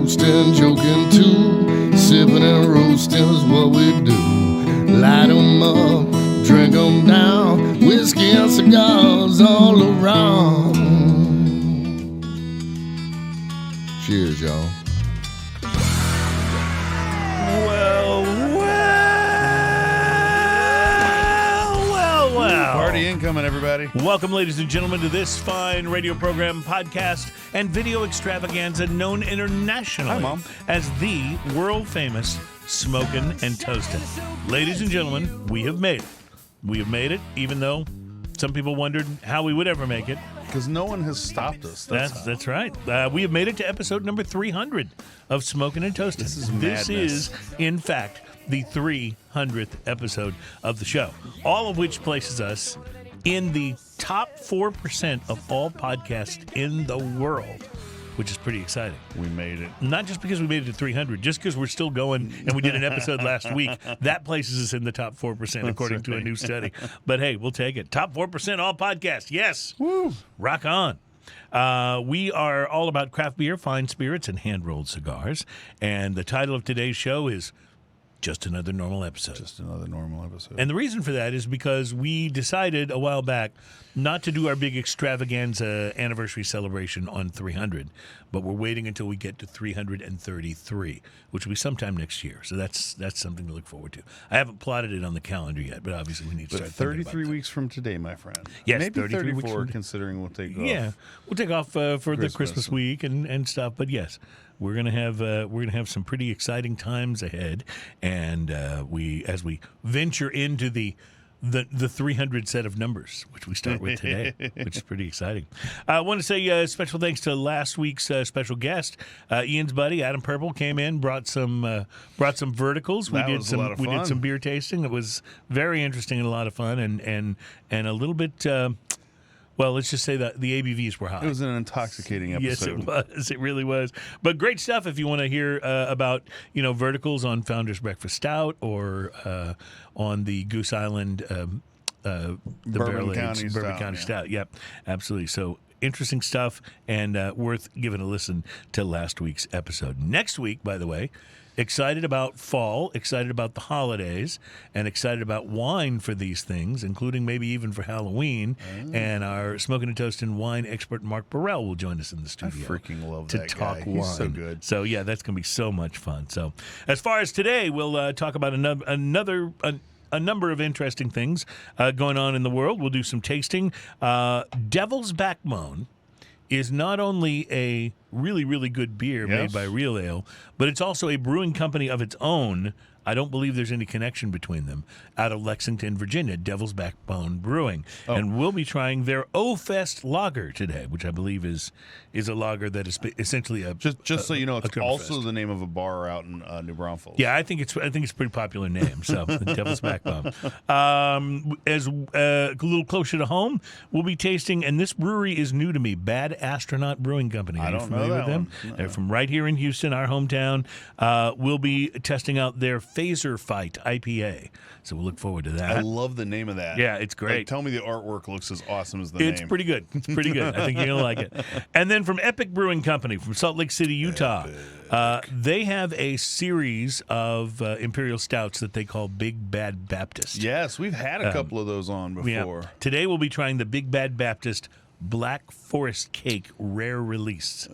toasting, joking too. Sipping and roasting is what we do. Light 'em up, drink 'em down. Whiskey and cigars all around. Cheers, y'all. Well. Party incoming, everybody. Welcome, ladies and gentlemen, to this fine radio program, podcast, and video extravaganza known internationally Hi, Mom. as the world-famous Smokin' and Toastin'. Ladies and gentlemen, we have made it. We have made it, even though some people wondered how we would ever make it. Because no one has stopped us. That's right. We have made it to episode number 300 of Smokin' and Toastin'. This is, in fact, the 300th episode of the show, all of which places us in the top 4% of all podcasts in the world, which is pretty exciting. We made it. Not just because we made it to 300, just because we're still going and we did an episode last week. That places us in the top 4%, according to a new study. But hey, we'll take it. Top 4% all podcasts. Yes. Woo. Rock on. We are all about craft beer, fine spirits, and hand-rolled cigars. And the title of today's show is Just Another Normal Episode. Just another normal episode. And the reason for that is because we decided a while back not to do our big extravaganza anniversary celebration on 300, but we're waiting until we get to 333, which will be sometime next year. So that's something to look forward to. I haven't plotted it on the calendar yet, but obviously we need to start thinking about 33 that. weeks from today, my friend. Yes, maybe 33 weeks 34, from considering we'll take off. Yeah, we'll take off for the Christmas. Christmas week and stuff. But yes, we're gonna have some pretty exciting times ahead, and as we venture into the 300 set of numbers, which we start with today, which is pretty exciting. I want to say special thanks to last week's special guest, Ian's buddy Adam Purple came in, brought some verticals. That was a lot of we did fun. some beer tasting. It was very interesting and a lot of fun, and a little bit. Well, let's just say that the ABVs were high. It was an intoxicating episode. Yes, it was. It really was. But great stuff if you want to hear about verticals on Founder's Breakfast Stout or on the Goose Island the Bourbon Barrel-Aged County Stout. Yep, absolutely. So interesting stuff and worth giving a listen to last week's episode. Next week, by the way, excited about fall, excited about the holidays, and excited about wine for these things, including maybe even for Halloween. And our Smoking and Toasting wine expert, Mark Burrell, will join us in the studio. I freaking love to that talk guy. wine. He's so good. So, yeah, that's going to be so much fun. So, as far as today, we'll talk about a number of interesting things going on in the world. We'll do some tasting. Devil's Backbone is not only a really, really good beer made by Real Ale, but it's also a brewing company of its own. I don't believe there's any connection between them. Out of Lexington, Virginia, Devil's Backbone Brewing. Oh. And we'll be trying their O-Fest lager today, which I believe is a lager that is essentially a... Just so you know, it's also Oktoberfest. the name of a bar out in New Braunfels. Yeah, I think it's a pretty popular name. So the Devil's Backbone. As a little closer to home, we'll be tasting, and this brewery is new to me. Bad Astronaut Brewing Company. Are you familiar with them? No. They're from right here in Houston, our hometown. We'll be testing out their Phaser Fight IPA. So we'll look forward to that. I love the name of that. Yeah, it's great. Like, tell me the artwork looks as awesome as the name. It's pretty good. It's pretty good. I think you're going to like it. And then from Epic Brewing Company from Salt Lake City, Utah, they have a series of Imperial Stouts that they call Big Bad Baptist. Yes, we've had a couple of those on before. Yeah. Today we'll be trying the Big Bad Baptist Black Forest Cake Rare Release.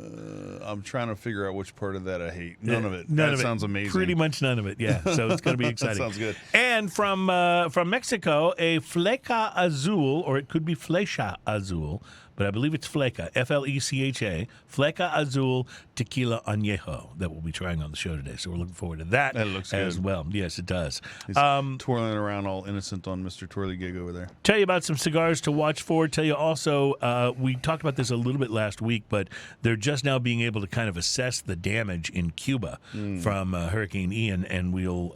I'm trying to figure out which part of that I hate. None of it. None that of it. sounds amazing. Pretty much none of it, yeah. So it's going to be exciting. That sounds good. And from Mexico, a Flecha Azul, or it could be Flecha Azul, but I believe it's Flecha, Flecha, Flecha Azul Tequila Anejo that we'll be trying on the show today. So we're looking forward to that looks as good. well. Yes, it does. He's twirling around all innocent on Mr. Twirly Gig over there. Tell you about some cigars to watch for. Tell you also, we talked about this a little bit last week, but they're just now being able to kind of assess the damage in Cuba from Hurricane Ian, and we'll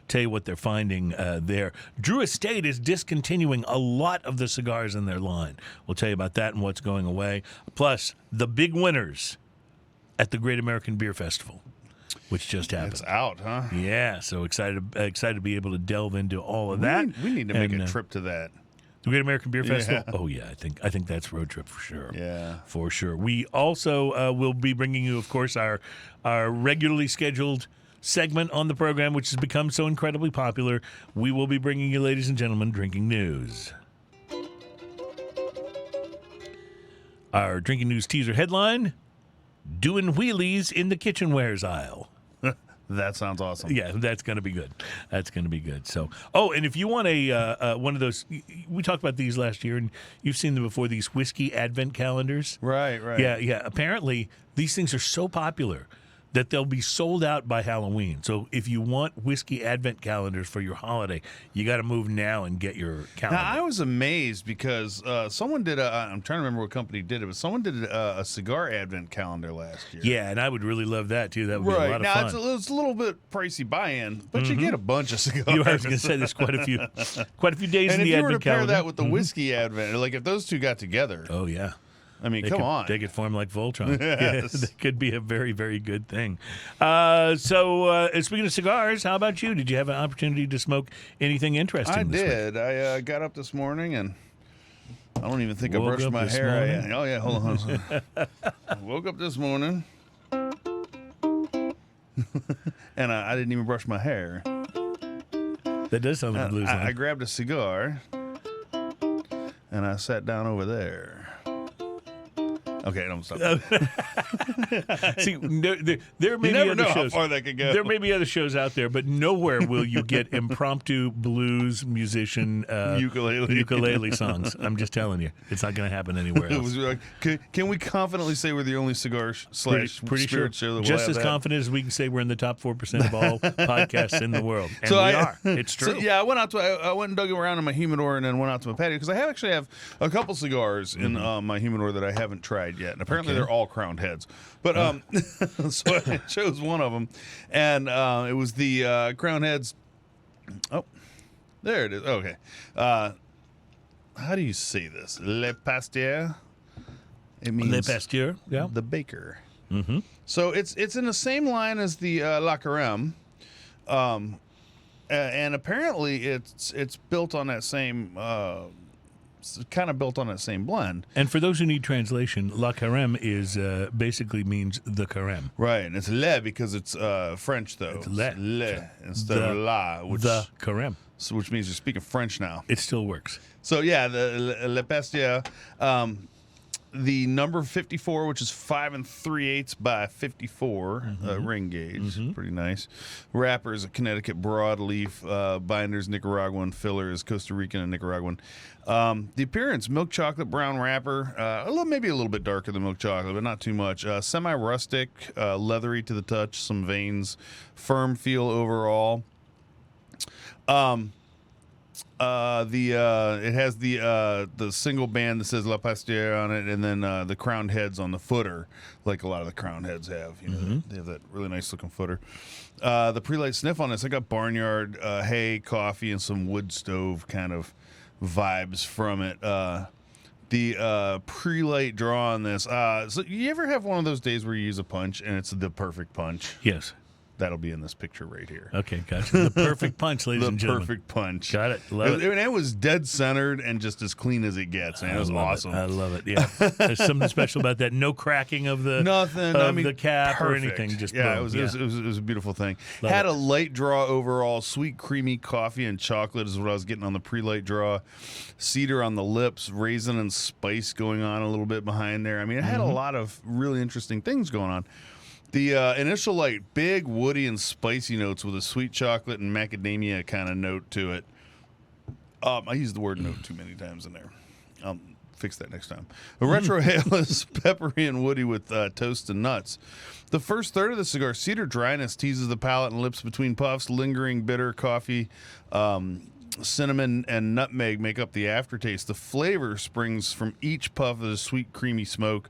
tell you what they're finding there. Drew Estate is discontinuing a lot of the cigars in their line. We'll tell you about that and what's going away. Plus, the big winners at the Great American Beer Festival, which just happened. It's out, huh? Yeah, so excited to be able to delve into all of that. We need to make a trip to that. The Great American Beer Festival? Yeah. Oh, yeah. I think that's road trip for sure. Yeah. For sure. We also will be bringing you, of course, our regularly scheduled segment on the program, which has become so incredibly popular. We will be bringing you, ladies and gentlemen, drinking news. Our drinking news teaser headline, doing wheelies in the kitchenwares aisle. That sounds awesome. Yeah, that's going to be good. That's going to be good. So, and if you want a one of those, we talked about these last year, and you've seen them before, these whiskey advent calendars. Right. Yeah. Apparently, these things are so popular that they'll be sold out by Halloween. So if you want whiskey advent calendars for your holiday, you got to move now and get your calendar. Now, I was amazed because someone did I'm trying to remember what company did it, but someone did a cigar advent calendar last year. Yeah, and I would really love that, too. That would be a lot of now, fun. It's a little bit pricey buy-in, but you get a bunch of cigars. I was going to say there's quite a few days and in the advent calendar. if you were to pair that with the whiskey advent, like if those two got together, oh, yeah. I mean, come on. They could form like Voltron. Yes. Yeah, that could be a very, very good thing. So speaking of cigars, how about you? Did you have an opportunity to smoke anything interesting this week? I did. I got up this morning and I don't even think I Woke brushed up my this hair. morning? Oh, yeah, hold on. I woke up this morning and I didn't even brush my hair. That does sound like a blues I line. grabbed a cigar and I sat down over there. Okay, don't stop. See, there may You be never other know how shows. far that could go. There may be other shows out there, but nowhere will you get impromptu blues musician ukulele songs. I'm just telling you, it's not going to happen anywhere It else. was like, can we confidently say we're the only cigar slash Pretty sure. spirit show that will Just have as that? confident as we can say we're in the top 4% of all podcasts in the world, and So we are. It's true. So, yeah, I went and dug around in my humidor and then went out to my patio because I actually have a couple cigars in my humidor that I haven't tried yet, and apparently they're all crowned heads. But so I chose one of them, and it was the crowned heads. Oh, there it is. Okay, how do you say this? Le Pastier. It means Le Pasteur, yeah. the baker. Mm-hmm. So it's in the same line as the La Carême, and apparently it's built on that same. Kind of built on that same blend. And for those who need translation, La Carême is basically means the carême. Right, and it's le because it's French though. It's le. Instead of la, The carême. which means you're speaking French now. It still works. So yeah, the Le Pastier, the number 54, which is 5 3/8 by 54 ring gauge, pretty nice. Wrapper is a Connecticut broadleaf. Binders Nicaraguan. Filler is Costa Rican and Nicaraguan. The appearance: milk chocolate brown wrapper, maybe a little bit darker than milk chocolate, but not too much. Semi rustic, leathery to the touch, some veins, firm feel overall. It has the single band that says La Pastier on it, and then the crowned heads on the footer, like a lot of the crowned heads have. You know, they have that really nice looking footer. The pre-light sniff on this, I got barnyard hay, coffee, and some wood stove kind of vibes from it. The pre-light draw on this. So you ever have one of those days where you use a punch and it's the perfect punch? Yes. That'll be in this picture right here. Okay, gotcha. The perfect punch, ladies and The gentlemen. perfect punch. Got it. Love it. And it was dead centered and just as clean as it gets, man. It was awesome. I love it. Yeah, there's something special about that. No cracking of the Nothing. of I mean, the cap perfect. or anything. Just yeah, boom. it was a beautiful thing. Love Had it. a light draw overall. Sweet, creamy coffee and chocolate is what I was getting on the pre-light draw. Cedar on the lips, raisin and spice going on a little bit behind there. I mean, it had a lot of really interesting things going on. The initial light, big, woody, and spicy notes with a sweet chocolate and macadamia kind of note to it. I used the word note too many times in there. I'll fix that next time. A retrohale is peppery and woody with toast and nuts. The first third of the cigar, cedar dryness teases the palate and lips between puffs. Lingering bitter coffee, cinnamon, and nutmeg make up the aftertaste. The flavor springs from each puff of the sweet, creamy smoke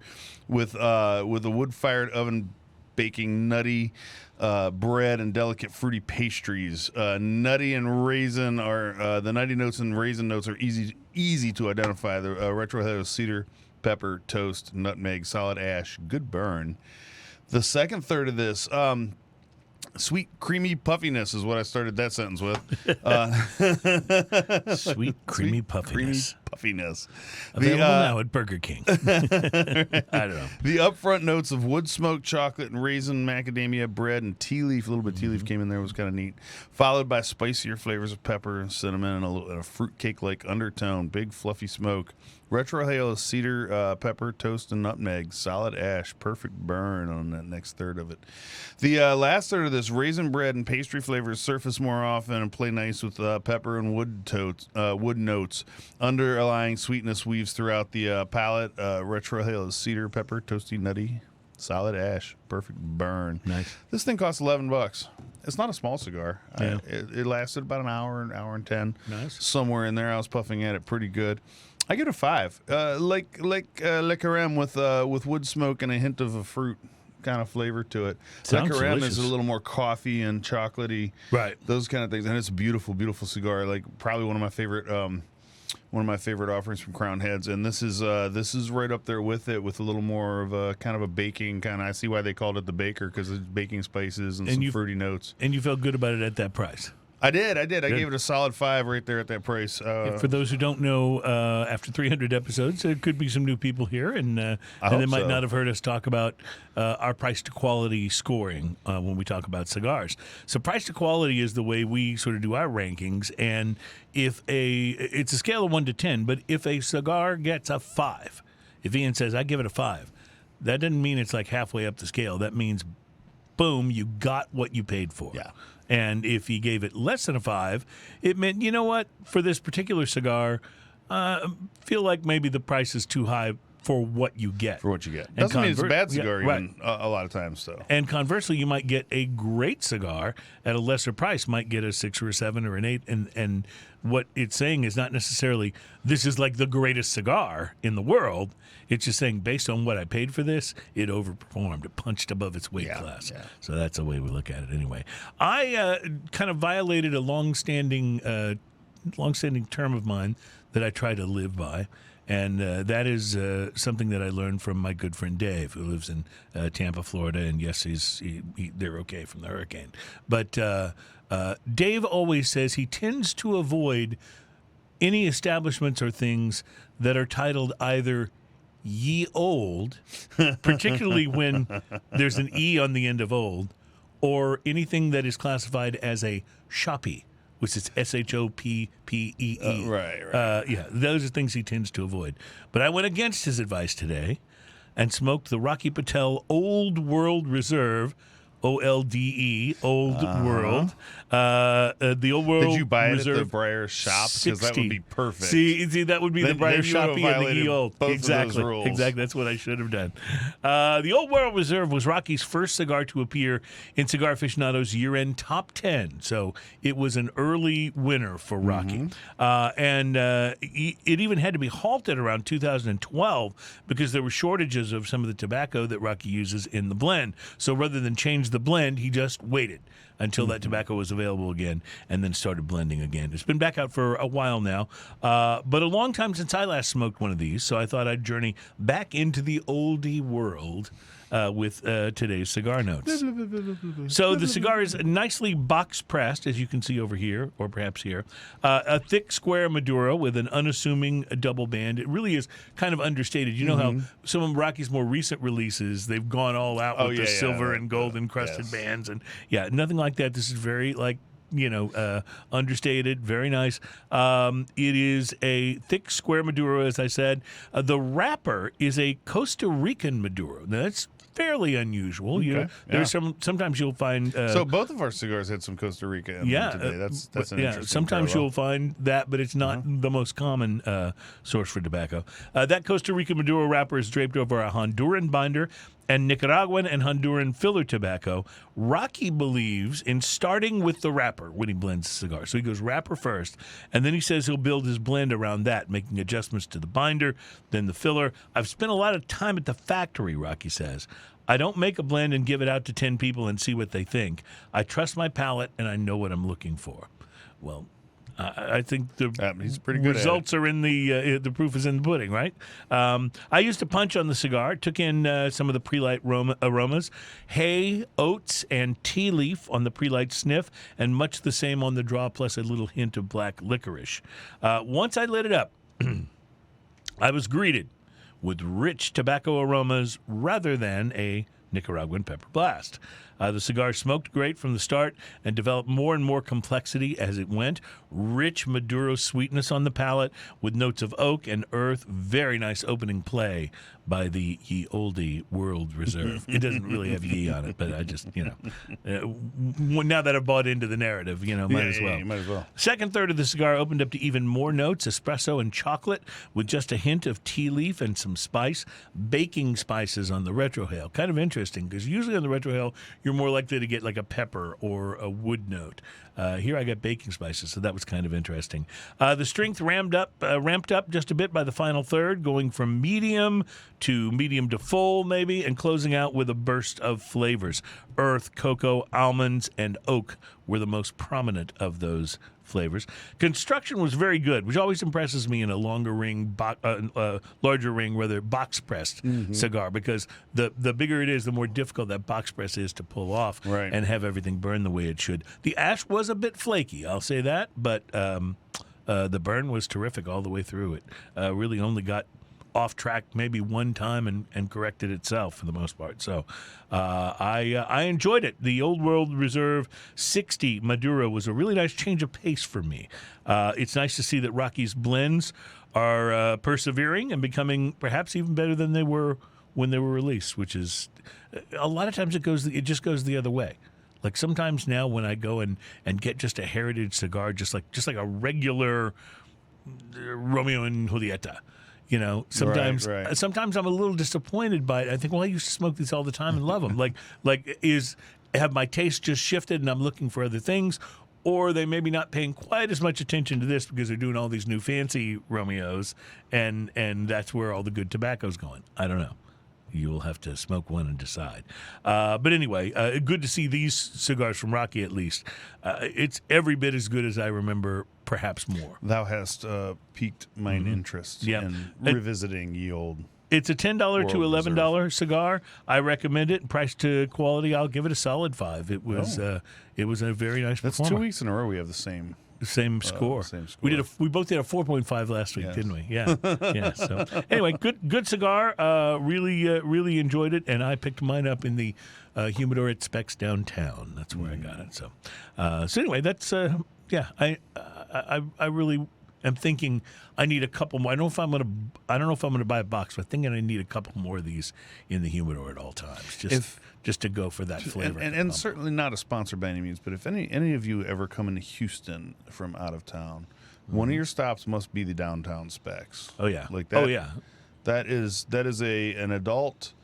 with a wood-fired oven baking nutty bread and delicate fruity pastries. Nutty and raisin are the nutty notes and raisin notes are easy to identify. The retrohale cedar, pepper, toast, nutmeg, solid ash, good burn. The second third of this, sweet, creamy puffiness is what I started that sentence with. Sweet, creamy puffiness. Creamy puffiness. Available now at Burger King. I don't know. The upfront notes of wood smoked chocolate and raisin, macadamia bread, and tea leaf. A little bit of tea leaf came in there, was kind of neat. Followed by spicier flavors of pepper and cinnamon and a fruit cake like undertone. Big fluffy smoke. Retrohale of cedar, pepper, toast, and nutmeg. Solid ash. Perfect burn on that next third of it. The last third of this, raisin bread and pastry flavors surface more often and play nice with pepper and wood notes. Underlying sweetness weaves throughout the palate. Retrohale of cedar, pepper, toasty, nutty. Solid ash. Perfect burn. Nice. This thing costs $11. It's not a small cigar. Yeah. It lasted about an hour and 10. Nice. Somewhere in there. I was puffing at it pretty good. I give it a 5. Like Le Carême with wood smoke and a hint of a fruit kind of flavor to it. Le Sounds Carême delicious. is a little more coffee and chocolatey, Right. those kind of things, and it's a beautiful, beautiful cigar. Like probably one of my favorite offerings from Crown Heads, and this is right up there with it, with a little more of a kind of a baking kind of. I see why they called it the baker, because it's baking spices and some fruity notes. And you felt good about it at that price. I did. I gave it a solid 5 right there at that price. For those who don't know, after 300 episodes, there could be some new people here, and they might not have heard us talk about our price to quality scoring when we talk about cigars. So price to quality is the way we sort of do our rankings, and it's a scale of 1 to 10, but if a cigar gets a 5, if Ian says, I give it a 5, that doesn't mean it's like halfway up the scale. That means, boom, you got what you paid for. Yeah. And if he gave it less than a 5, it meant, you know what, for this particular cigar, feel like maybe the price is too high for what you get. For what you get. Doesn't mean it's a bad cigar even a lot of times, though. And conversely, you might get a great cigar at a lesser price, might get a 6 or a 7 or an 8. And what it's saying is not necessarily this is like the greatest cigar in the world. It's just saying based on what I paid for this, it overperformed. It punched above its weight class. Yeah. So that's the way we look at it anyway. I kind of violated a long-standing term of mine that I try to live by. And that is something that I learned from my good friend Dave, who lives in Tampa, Florida. And yes, they're okay from the hurricane. But Dave always says he tends to avoid any establishments or things that are titled either ye old, particularly when there's an E on the end of old, or anything that is classified as a shoppy, which is SHOPPEE. Right. Yeah, those are things he tends to avoid. But I went against his advice today and smoked the Rocky Patel Old World Reserve, OLDE, Old World. The Old World Reserve. Did you buy it at the Briar shop? Because that would be perfect. See, that would be the Briar Shoppy and the Old. Exactly. Exactly. That's what I should have done. The Old World Reserve was Rocky's first cigar to appear in Cigar Aficionado's year-end top 10. So it was an early winner for Rocky. And it even had to be halted around 2012 because there were shortages of some of the tobacco that Rocky uses in the blend. So rather than change the blend, he just waited until that tobacco was available again and then started blending again. It's been back out for a while now, but a long time since I last smoked one of these, so I thought I'd journey back into the oldie world with today's cigar notes. So the cigar is nicely box pressed, as you can see over here, or perhaps here. A thick square Maduro with an unassuming double band. It really is kind of understated. You know how some of Rocky's more recent releases, they've gone all out with the silver and gold encrusted bands. And nothing like that. This is very understated, very nice. It is a thick square Maduro, as I said. The wrapper is a Costa Rican Maduro. Now, that's fairly unusual. Okay. There's sometimes you'll find. So both of our cigars had some Costa Rica in them today. That's an interesting sometimes parallel. you'll find that, but it's not the most common source for tobacco. That Costa Rica Maduro wrapper is draped over a Honduran binder and Nicaraguan and Honduran filler tobacco. Rocky believes in starting with the wrapper when he blends the cigar. So he goes wrapper first, and then he says he'll build his blend around that, making adjustments to the binder, then the filler. I've spent a lot of time at the factory, Rocky says. I don't make a blend and give it out to 10 people and see what they think. I trust my palate, and I know what I'm looking for. Well, I think the he's pretty good results are in the proof is in the pudding, right? I used a punch on the cigar, took in some of the pre-light aromas, hay, oats, and tea leaf on the pre-light sniff, and much the same on the draw, plus a little hint of black licorice. Once I lit it up, I was greeted with rich tobacco aromas rather than a Nicaraguan pepper blast. The cigar smoked great from the start and developed more and more complexity as it went. Rich Maduro sweetness on the palate with notes of oak and earth. Very nice opening play by the Ye Olde World Reserve. It doesn't really have ye on it, but I just, now that I've bought into the narrative, might as well. You might as well. Second third of the cigar opened up to even more notes, espresso and chocolate, with just a hint of tea leaf and some spice. Baking spices on the retrohale. Kind of interesting, because usually on the retrohale, you're more likely to get like a pepper or a wood note. Here I got baking spices, so that was kind of interesting. The strength ramped up just a bit by the final third, going from medium to full maybe, and closing out with a burst of flavors. Earth, cocoa, almonds, and oak were the most prominent of those flavors. Construction was very good, which always impresses me in a larger ring, box pressed cigar, because the bigger it is, the more difficult that box press is to pull off and have everything burn the way it should. The ash was a bit flaky, I'll say that, but the burn was terrific all the way through it. Really only got off track maybe one time and corrected itself for the most part. So I enjoyed it. The Old World Reserve 60 Maduro was a really nice change of pace for me. It's nice to see that Rocky's blends are persevering and becoming perhaps even better than they were when they were released, which is a lot of times it just goes the other way. Like sometimes now when I go and get just a heritage cigar, just like a regular Romeo and Julieta, sometimes sometimes I'm a little disappointed by it. I think, well, I used to smoke these all the time and love them. Have my taste just shifted and I'm looking for other things, or they maybe not paying quite as much attention to this because they're doing all these new fancy Romeos, and that's where all the good tobacco's going. I don't know. You'll have to smoke one and decide. But anyway, good to see these cigars from Rocky at least. It's every bit as good as I remember, perhaps more. Thou hast piqued mine interest in revisiting Ye Olde. It's a $10 to $11 cigar. I recommend it. Price to quality, I'll give it a solid 5. It was a very nice performance. That's 2 weeks in a row we have the same. Same score. We both did a 4.5 last week, didn't we? Yeah. Yeah. So anyway, good cigar. Really enjoyed it, and I picked mine up in the humidor at Specs downtown. That's where I got it. So anyway, that's I really am thinking I need a couple more. I don't know if I'm gonna buy a box, but I'm thinking I need a couple more of these in the humidor at all times. Just to go for that flavor. And certainly not a sponsor by any means, but if any of you ever come into Houston from out of town, one of your stops must be the downtown Specs. Oh yeah. Like that. Oh yeah. That is an adult.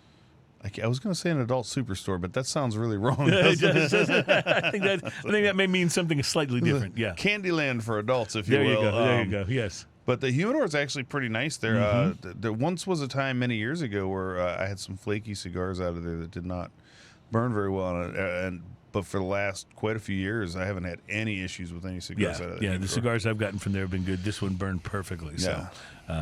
I was going to say an adult superstore, but that sounds really wrong. I think that may mean something slightly different. Yeah. Candyland for adults, if you will. There you go. Yes. But the humidor is actually pretty nice there. There once was a time many years ago where I had some flaky cigars out of there that did not burn very well on it, but for the last quite a few years, I haven't had any issues with any cigars out of there. Yeah, the cigars I've gotten from there have been good. This one burned perfectly. So.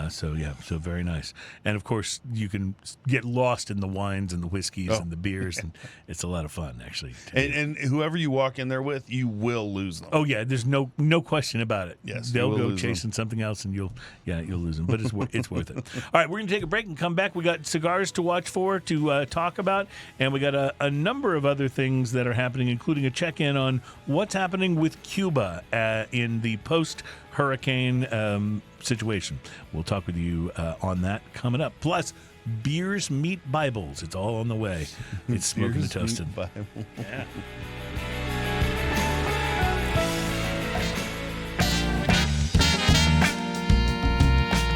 So very nice. And of course, you can get lost in the wines and the whiskeys and the beers, and it's a lot of fun, actually. And whoever you walk in there with, you will lose them. Oh yeah, there's no question about it. Yes, they'll go chasing something else, and you'll lose them. But it's worth it. All right, we're gonna take a break and come back. We got cigars to watch for, to talk about, and we got a number of other things that are happening, including a check-in on what's happening with Cuba in the post-hurricane situation. We'll talk with you on that coming up. Plus, beers meet Bibles. It's all on the way. It's Smoking and Toasting. Yeah.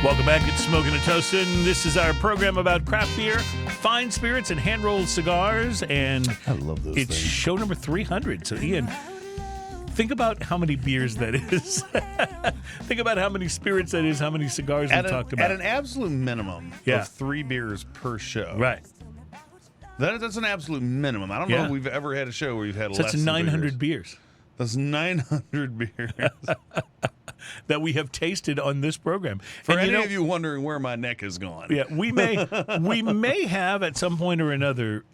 Welcome back. It's Smoking and Toasting. This is our program about craft beer, fine spirits, and hand-rolled cigars. And I love those it's things. Show number 300. So, Ian, think about how many beers that is. Think about how many spirits that is, how many cigars we talked about. At an absolute minimum of 3 beers per show. Right. That's an absolute minimum. I don't know if we've ever had a show where you've had less than 900 beers. That's 900 beers. That we have tasted on this program. For any of you wondering where my neck is gone. Yeah, we may have at some point or another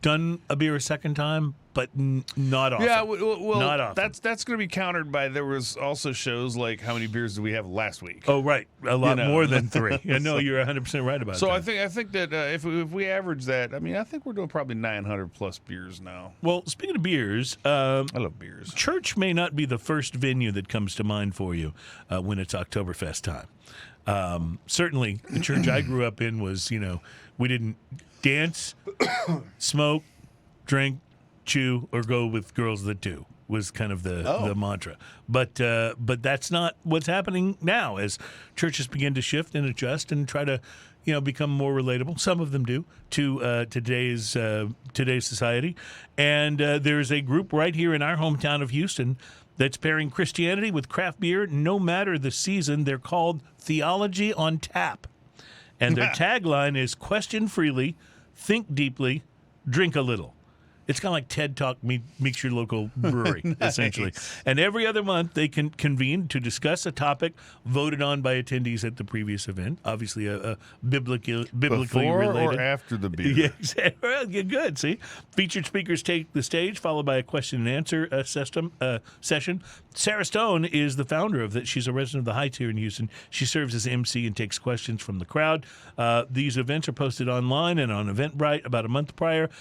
done a beer a second time, but not often. Yeah, well, not often. that's going to be countered by there was also shows like how many beers did we have last week? Oh, right, a lot more than 3. Yeah, no, you're 100% right about that. So I think that if we average that, I mean, I think we're doing probably 900 plus beers now. Well, speaking of beers, I love beers. Church may not be the first venue that comes to mind for you when it's Oktoberfest time. Certainly, the church I grew up in was, we didn't dance, smoke, drink, chew, or go with girls that do. Was kind of the mantra, but that's not what's happening now as churches begin to shift and adjust and try to, become more relatable. Some of them do to today's society, and there's a group right here in our hometown of Houston that's pairing Christianity with craft beer, no matter the season. They're called Theology on Tap, and their tagline is "Question freely, think deeply, drink a little." It's kind of like TED Talk meets your local brewery, essentially. And every other month, they can convene to discuss a topic voted on by attendees at the previous event. Obviously, a biblically Before related. or after the beer? Yeah, exactly. Well, you're good. See, featured speakers take the stage, followed by a question and answer session. Sarah Stone is the founder of that. She's a resident of the Heights here in Houston. She serves as MC and takes questions from the crowd. These events are posted online and on Eventbrite about a month prior.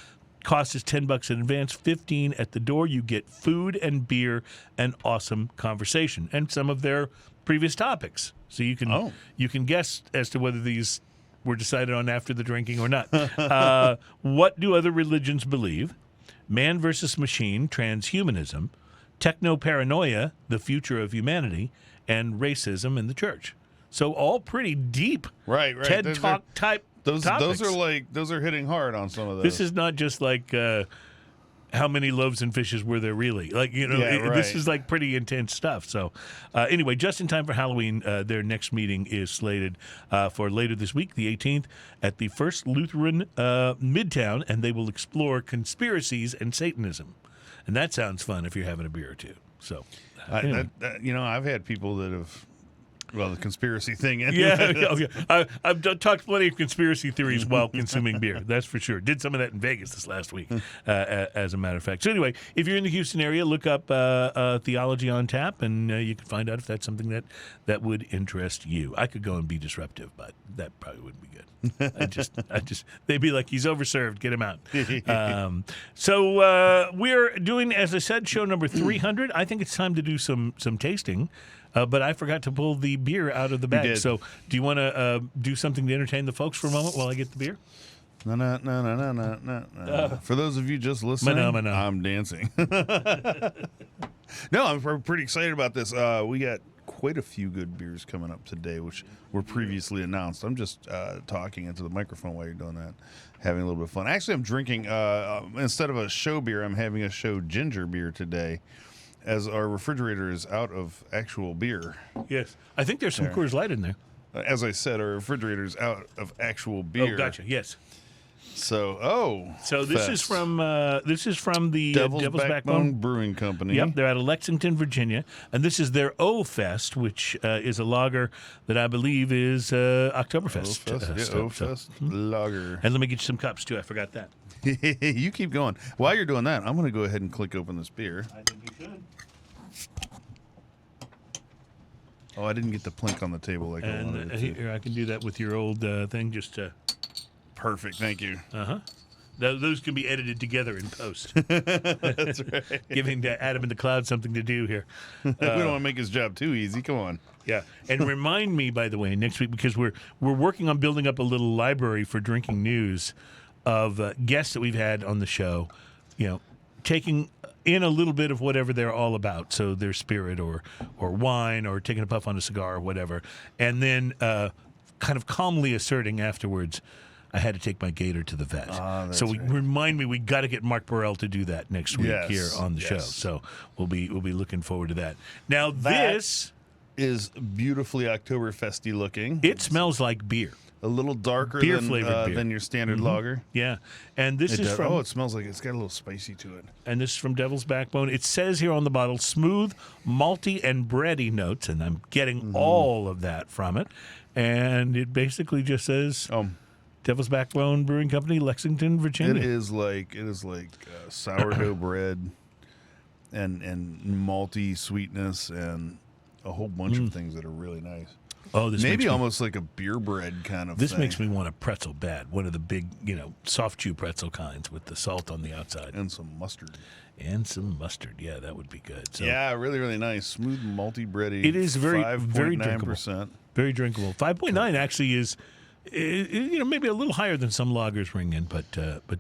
Cost is $10 in advance, $15 at the door. You get food and beer and awesome conversation and some of their previous topics. So you can guess as to whether these were decided on after the drinking or not. What do other religions believe? Man versus machine, transhumanism, techno-paranoia, the future of humanity, and racism in the church. So all pretty deep Right. TED Talk type topics. Those are hitting hard on some of those. This is not just like how many loaves and fishes were there really? This is like pretty intense stuff. So anyway, just in time for Halloween, their next meeting is slated for later this week, the 18th, at the First Lutheran Midtown, and they will explore conspiracies and Satanism. And that sounds fun if you're having a beer or two. So, anyway. I've had people that have. Well, the conspiracy thing. I've talked plenty of conspiracy theories while consuming beer. That's for sure. Did some of that in Vegas this last week, as a matter of fact. So anyway, if you're in the Houston area, look up Theology on Tap, and you can find out if that's something that would interest you. I could go and be disruptive, but that probably wouldn't be good. They'd be like, he's overserved. Get him out. So we're doing, as I said, show number 300. I think it's time to do some tasting. But I forgot to pull the beer out of the bag. So do you want to do something to entertain the folks for a moment while I get the beer? No. For those of you just listening, I'm dancing. No, I'm pretty excited about this. We got quite a few good beers coming up today, which were previously announced. I'm just talking into the microphone while you're doing that, having a little bit of fun. Actually, I'm drinking, instead of a show beer, I'm having a show ginger beer today, as our refrigerator is out of actual beer. Yes. I think there's some Coors Light in there. As I said, our refrigerator is out of actual beer. Oh, gotcha. Yes. So this is from the Devil's Backbone Brewing Company. Yep, they're out of Lexington, Virginia, and this is their O Fest, which is a lager that I believe is Oktoberfest. O Fest lager. And let me get you some cups too. I forgot that. You keep going. While you're doing that, I'm going to go ahead and click open this beer. I think you should. Oh, I didn't get the plink on the table like I wanted it to. Here, I can do that with your old thing. Just perfect. Thank you. Those can be edited together in post. That's right. Giving Adam in the Cloud something to do here. We don't want to make his job too easy. Come on. Yeah, and remind me, by the way, next week, because we're working on building up a little library for drinking news of guests that we've had on the show, taking in a little bit of whatever they're all about, so their spirit or wine or taking a puff on a cigar or whatever, and then kind of calmly asserting afterwards, I had to take my gator to the vet. So remind me, we got to get Mark Burrell to do that next week here on the show. So we'll be looking forward to that. Now this is beautifully Oktoberfesty looking. It smells like beer. A little darker than your standard lager. Yeah. And this is from... Oh, it smells like it's got a little spicy to it. And this is from Devil's Backbone. It says here on the bottle, smooth, malty, and bready notes, and I'm getting all of that from it. And it basically just says, Devil's Backbone Brewing Company, Lexington, Virginia. It is like sourdough bread and malty sweetness and a whole bunch of things that are really nice. Oh, this maybe makes me, almost like a beer bread kind of this thing. makes me want a pretzel bad. One of the big, soft chew pretzel kinds with the salt on the outside. And some mustard. And some mustard. Yeah, that would be good. So, yeah, really, really nice. Smooth, malty, bready. it is very 5.9%. drinkable. Very drinkable. 5.9 actually is, maybe a little higher than some lagers bring in, but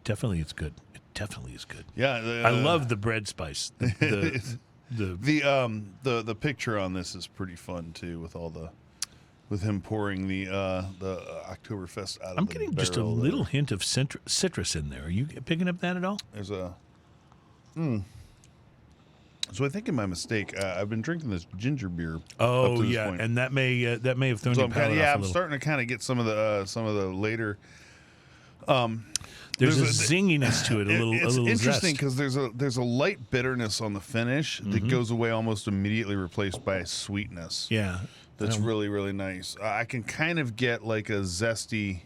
definitely it's good. It definitely is good. Yeah, I love the bread spice. The picture on this is pretty fun too, with him pouring the Oktoberfest out of I'm the getting just a barrel little there. hint of citrus in there. Are you picking up that at all? There's a. So I think in my mistake, I've been drinking this ginger beer. up Oh to this yeah, point. and that may have thrown So your I'm palate off a I'm little. starting to kind of get some of the later. There's a zinginess to it, a little. It's a little interesting zest. because there's a light bitterness on the finish Mm-hmm. that goes away almost immediately, replaced by a sweetness. Yeah, That's really, really nice. I can kind of get like a zesty,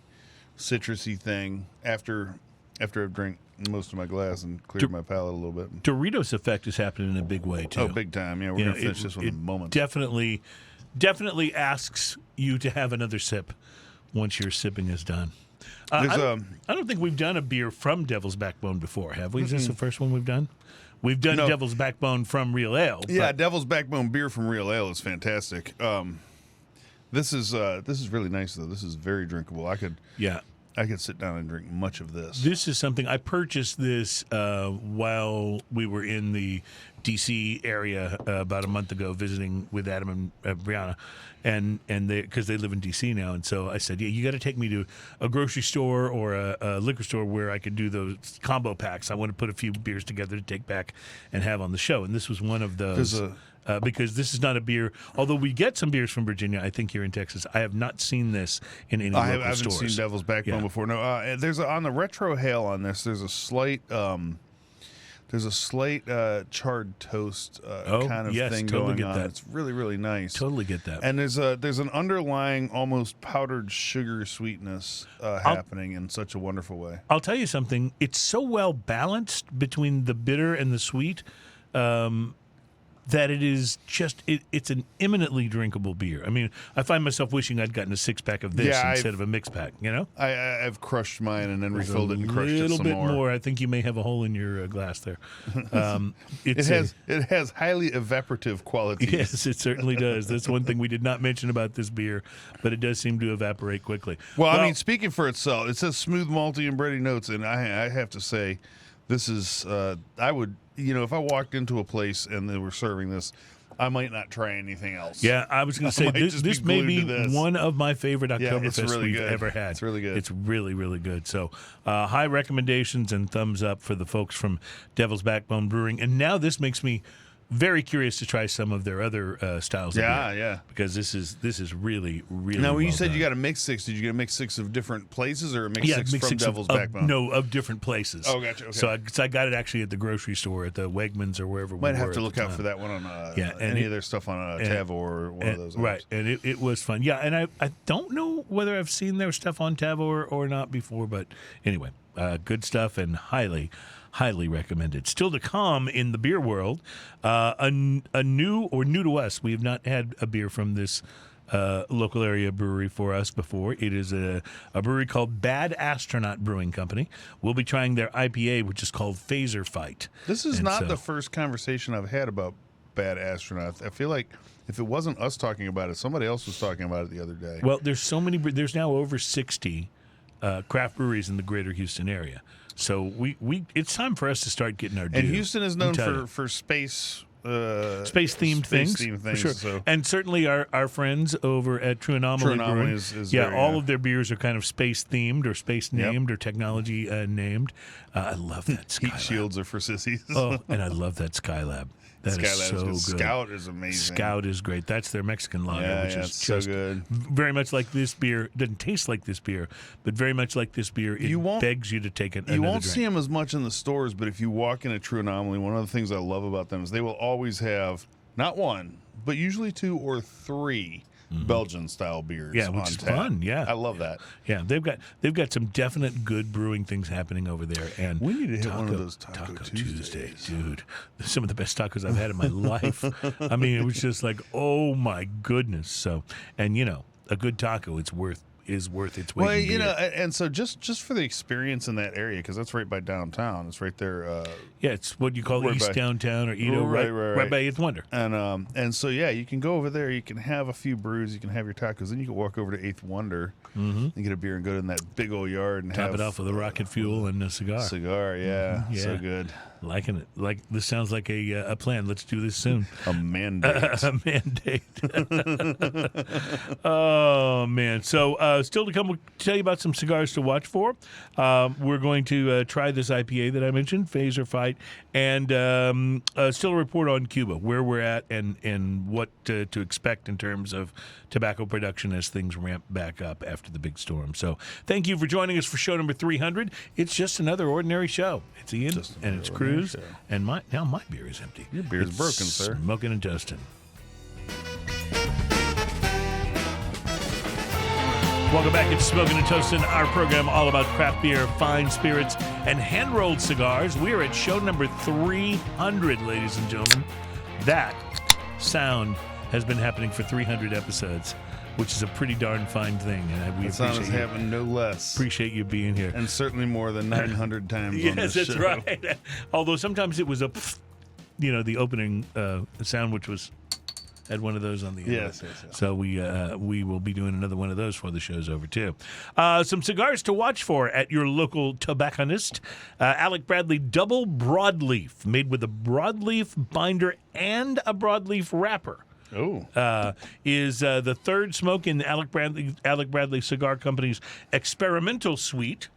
citrusy thing after I've drank most of my glass and cleared my palate a little bit. Doritos effect is happening in a big way too. Oh, big time! Yeah, we're gonna finish this one in a moment. Definitely asks you to have another sip once your sipping is done. I don't think we've done a beer from Devil's Backbone before, have we? Is this the first one we've done? We've done No. Devil's Backbone from Real Ale. Yeah, but- Devil's Backbone beer from Real Ale is fantastic. This is really nice though. This is very drinkable. I could sit down and drink much of this. This is something I purchased this while we were in the D.C. area about a month ago visiting with Adam and Brianna, and because they live in D.C. now, and so I said, yeah, you got to take me to a grocery store or a liquor store where I could do those combo packs. I want to put a few beers together to take back and have on the show, and this was one of those. Because this is not a beer, although we get some beers from Virginia, I think here in Texas. I have not seen this in any local I haven't stores. seen Devil's Backbone Yeah. before. No, there's on the retro hail on this. There's a slight charred toast kind of yes, thing totally going get on. that. It's really, really nice. Totally get that. And there's an underlying almost powdered sugar sweetness happening in such a wonderful way. I'll tell you something. It's so well balanced between the bitter and the sweet that it is just it's an eminently drinkable beer. I mean, I find myself wishing I'd gotten a 6-pack of this instead of a mix pack. I've crushed mine and then refilled it and crushed a it little some bit more. I think you may have a hole in your glass there. It has highly evaporative qualities. Yes, it certainly does. That's one thing we did not mention about this beer, but it does seem to evaporate quickly. Well, I mean, speaking for itself, it says smooth, malty, and bready notes, and I have to say, this is I would, if I walked into a place and they were serving this, I might not try anything else. Yeah, I was going to say might this. just be This may glued be to this. one of my favorite it's Oktoberfests really we've good. ever had. It's really good. It's really, really good. So, high recommendations and thumbs up for the folks from Devil's Backbone Brewing. And now this makes me very curious to try some of their other styles. Of beer, Yeah. because this is really, really. Now, when you well said done. you got a mix six, did you get a mix six of different places or a mix Yeah, six mix from six Devil's of Backbone? No, of different places. Oh, gotcha. Okay. So I got it actually at the grocery store, at the Wegmans or wherever. Might we have were to at look the out time. for that one on and any of their stuff on Tavo or one of those. Right, apps. and it was fun. Yeah, and I don't know whether I've seen their stuff on Tavo or not before, but anyway, good stuff and highly recommended. Still to come in the beer world, a new to us. We have not had a beer from this local area brewery for us before. It is a brewery called Bad Astronaut Brewing Company. We'll be trying their IPA, which is called Phaser Fight. This is not the first conversation I've had about Bad Astronaut. I feel like if it wasn't us talking about it, somebody else was talking about it the other day. Well, there's so many. There's now over 60 craft breweries in the greater Houston area. So it's time for us to start getting our due. And Houston is known I'm for space space-themed things, for sure. So. And certainly our friends over at True Anomaly Brewing, is very, all of their beers are kind of space-themed or space-named or technology named. I love that Skylab. Heat shields are for sissies. Oh, and I love that Skylab. That is Skylab so good. good. Scout is amazing. Scout is great. That's their Mexican lager, which is it's just so good. very much like this beer. It doesn't taste like this beer, but very much like this beer. It begs you to take another You won't drink. see them as much in the stores, but if you walk in a True Anomaly, one of the things I love about them is they will always have not one, but usually two or three Belgian style beers. Yeah, which on is tap. fun. Yeah, I love that. Yeah, they've got some definite good brewing things happening over there. And We need to hit one of those Taco Tuesday, Tuesdays. Dude. Some of the best tacos I've had in my life. I mean, it was just like, oh my goodness. So, and a good taco, is worth its weight Well, in beer. and so just for the experience in that area, because that's right by downtown. It's right there. Yeah, it's what you call right East by- Downtown or Edo, right by Eighth Wonder. And so you can go over there. You can have a few brews. You can have your tacos. Then you can walk over to Eighth Wonder and get a beer and go in that big old yard and Top have it off with a rocket fuel and a cigar. Cigar. Yeah, so good. Liking it. Like this sounds like a plan. Let's do this soon. A mandate. A mandate. Oh man! So still to come, we'll tell you about some cigars to watch for. We're going to try this IPA that I mentioned, Phaser Fight, and still a report on Cuba, where we're at, and what to expect in terms of tobacco production as things ramp back up after the big storm. So thank you for joining us for show number 300. It's just another ordinary show. It's Ian and it's Cruz, and my beer is empty. Your beer is broken, sir. Smoking and toasting. Welcome back. It's Smoking and Toasting, our program all about craft beer, fine spirits, and hand-rolled cigars. We are at show number 300, ladies and gentlemen. That sound has been happening for 300 episodes, which is a pretty darn fine thing. And we That sound is appreciate you. happening no less. Appreciate you being here. And certainly more than 900 times on Yes, this that's show. right. Although sometimes it was the opening sound, which had one of those on the end. Yes. So we will be doing another one of those before the show's over too. Some cigars to watch for at your local tobacconist. Alec Bradley Double Broadleaf, made with a broadleaf binder and a broadleaf wrapper. Is the third smoke in Alec Bradley Cigar Company's experimental suite.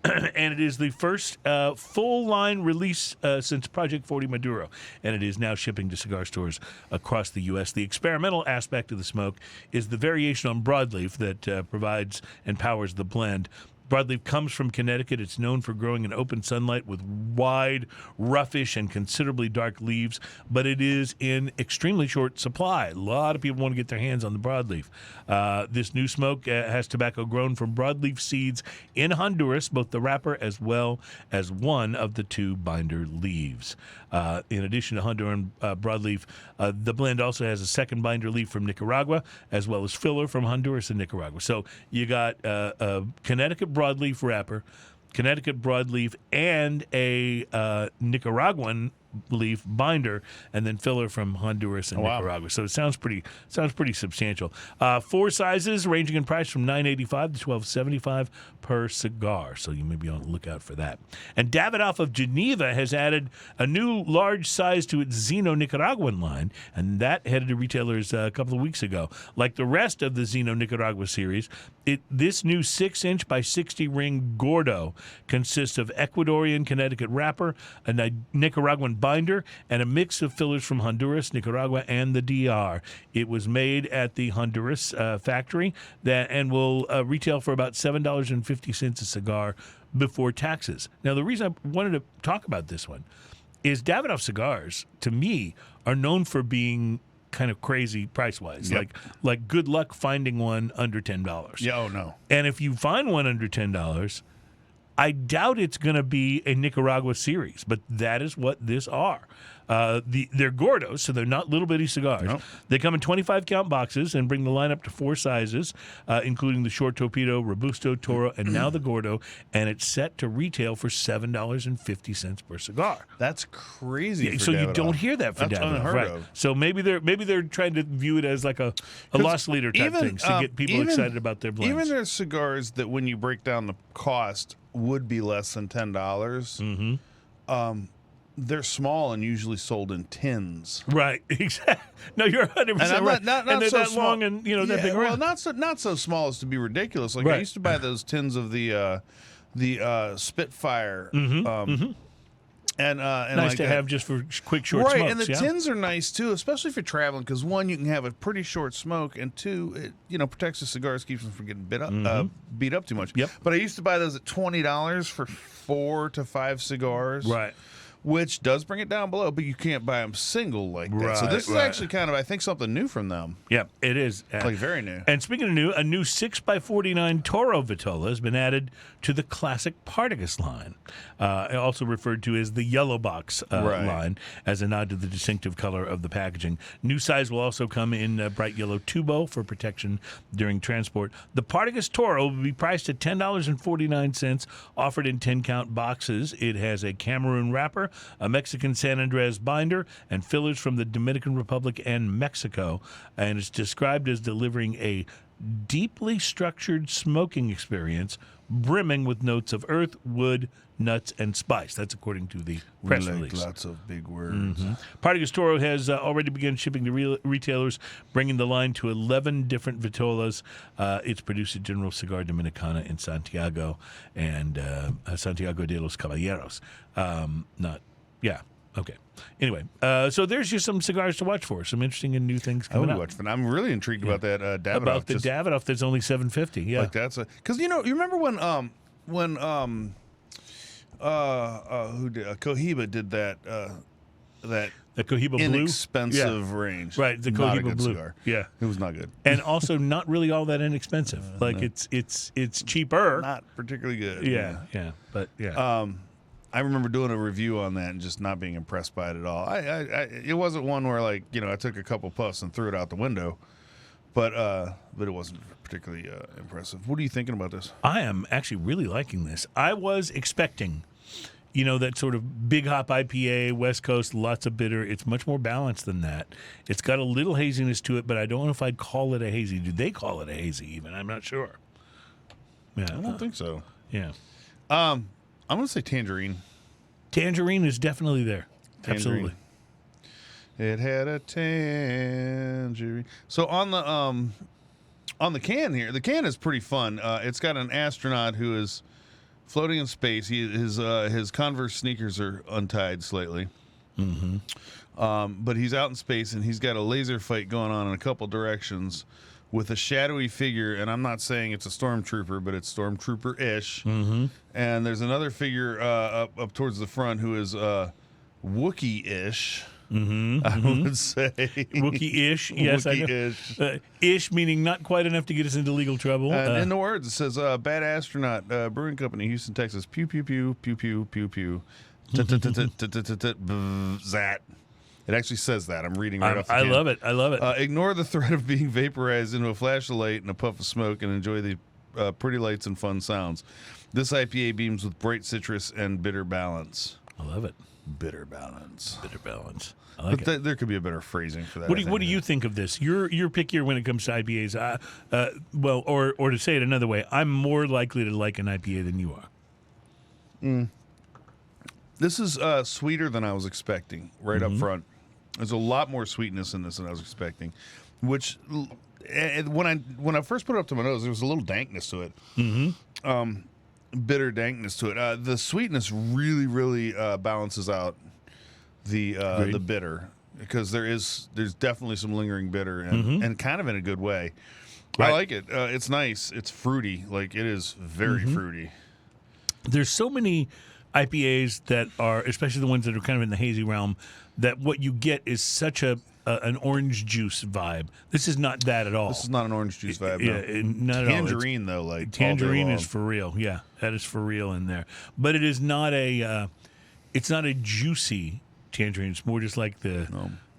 And it is the first full-line release since Project 40 Maduro, and it is now shipping to cigar stores across the U.S. The experimental aspect of the smoke is the variation on broadleaf that provides and powers the blend. Broadleaf comes from Connecticut. It's known for growing in open sunlight with wide, roughish, and considerably dark leaves, but it is in extremely short supply. A lot of people want to get their hands on the broadleaf. This new smoke has tobacco grown from broadleaf seeds in Honduras, both the wrapper as well as one of the two binder leaves. In addition to Honduran broadleaf, the blend also has a second binder leaf from Nicaragua, as well as filler from Honduras and Nicaragua. So you got a Connecticut broadleaf wrapper, Connecticut broadleaf, and a Nicaraguan leaf binder, and then filler from Honduras and Nicaragua. So it sounds pretty substantial. 4 sizes ranging in price from $9.85 to $12.75 per cigar. So you may be on the lookout for that. And Davidoff of Geneva has added a new large size to its Zeno Nicaraguan line, and that headed to retailers a couple of weeks ago. Like the rest of the Zeno Nicaragua series, this new 6-inch by 60 ring Gordo consists of Ecuadorian Connecticut wrapper, a Nicaraguan binder, and a mix of fillers from Honduras, Nicaragua, and the DR. It was made at the Honduras factory and will retail for about $7.50 a cigar before taxes. Now, the reason I wanted to talk about this one is Davidoff cigars, to me, are known for being kind of crazy price-wise. Yep. Like good luck finding one under $10. Yeah, oh no. And if you find one under $10, I doubt it's going to be a Nicaragua series, but that is what this are. They're Gordos, so they're not little bitty cigars. Nope. They come in 25-count boxes and bring the line up to 4 sizes, including the Short Torpedo, Robusto, Toro, and now the Gordo, and it's set to retail for $7.50 per cigar. That's crazy. So you don't hear that for That's Davidoff, unheard right? of. So maybe they're trying to view it as like a loss leader type things to get people excited about their blends. Even their cigars that, when you break down the cost, would be less than $10. Mm-hmm. They're small and usually sold in tins. Right, exactly. No, you're 100% right. Not and they're so that small. long and that big well, around. not so small as to be ridiculous. Like Right. I used to buy those tins of the Spitfire. And Nice like to that. have just for quick short Right, smokes. and the yeah? tins are nice too, especially if you're traveling, because 1, you can have a pretty short smoke, and 2, it protects the cigars, keeps them from getting beat up too much. Yep. But I used to buy those at $20 for 4 to 5 cigars. Right. which does bring it down below, but you can't buy them single like that. So this is actually kind of, I think, something new from them. Yeah, it is. Like very new. And speaking of new, a new 6x49 Toro Vitola has been added to the classic Partagas line, also referred to as the yellow box line, as a nod to the distinctive color of the packaging. New size will also come in bright yellow tubo for protection during transport. The Partagas Toro will be priced at $10.49, offered in 10-count boxes. It has a Cameroon wrapper, a Mexican San Andres binder, and fillers from the Dominican Republic and Mexico. And it's described as delivering a deeply structured smoking experience brimming with notes of earth, wood, nuts, and spice. That's according to the press release. Lots of big words. Partagas Toro has already begun shipping to retailers, bringing the line to 11 different Vitolas. It's produced at General Cigar Dominicana in Santiago and Santiago de los Caballeros. Okay. Anyway, so there's just some cigars to watch for. Some interesting and new things coming up. I'm really intrigued about that Davidoff. About the Davidoff that's only $7.50. Yeah. Like that's because you remember when Cohiba did that the Cohiba Blue inexpensive range. Right, the Not a Cohiba good Blue. cigar. Yeah. It was not good. And also not really all that inexpensive. It's cheaper. Not particularly good. But yeah. I remember doing a review on that and just not being impressed by it at all. It wasn't one where I took a couple puffs and threw it out the window, but it wasn't particularly impressive. What are you thinking about this? I am actually really liking this. I was expecting, that sort of big hop IPA, West Coast, lots of bitter. It's much more balanced than that. It's got a little haziness to it, but I don't know if I'd call it a hazy. Do they call it a hazy even? I'm not sure. Yeah, I don't think so. Yeah. I'm going to say tangerine. Tangerine is definitely there. Absolutely. It had a tangerine. So on the can here, the can is pretty fun. It's got an astronaut who is floating in space. His Converse sneakers are untied slightly. But he's out in space and he's got a laser fight going on in a couple directions with a shadowy figure, and I'm not saying it's a stormtrooper, but it's stormtrooper-ish. And there's another figure up towards the front who is Wookiee-ish. I would say Wookiee-ish. Yes, Wookiee-ish. I know. Ish meaning not quite enough to get us into legal trouble. In the words, it says Bad Astronaut Brewing Company, Houston, Texas. Pew pew pew pew pew pew pew. Zat. It actually says that. I'm reading right off the can. I love it. Ignore the threat of being vaporized into a flash of light and a puff of smoke and enjoy the pretty lights and fun sounds. This IPA beams with bright citrus and bitter balance. I love it. Bitter balance. Bitter balance. I like it. There could be a better phrasing for that. What do you think of this? You're pickier when it comes to IPAs. Or to say it another way, I'm more likely to like an IPA than you are. This is sweeter than I was expecting right up front. There's a lot more sweetness in this than I was expecting, which when I first put it up to my nose, there was a little dankness to it, bitter dankness to it. The sweetness really, really balances out the bitter because there's definitely some lingering bitter and kind of in a good way. Right. I like it. It's nice. It's fruity. Like it is very fruity. There's so many IPAs that are, especially the ones that are kind of in the hazy realm, that what you get is such an orange juice vibe. This is not that at all. This is not an orange juice vibe. Not tangerine at all. Though, like tangerine is for real. Yeah, that is for real in there. But it is not it's not a juicy tangerine. It's more just like the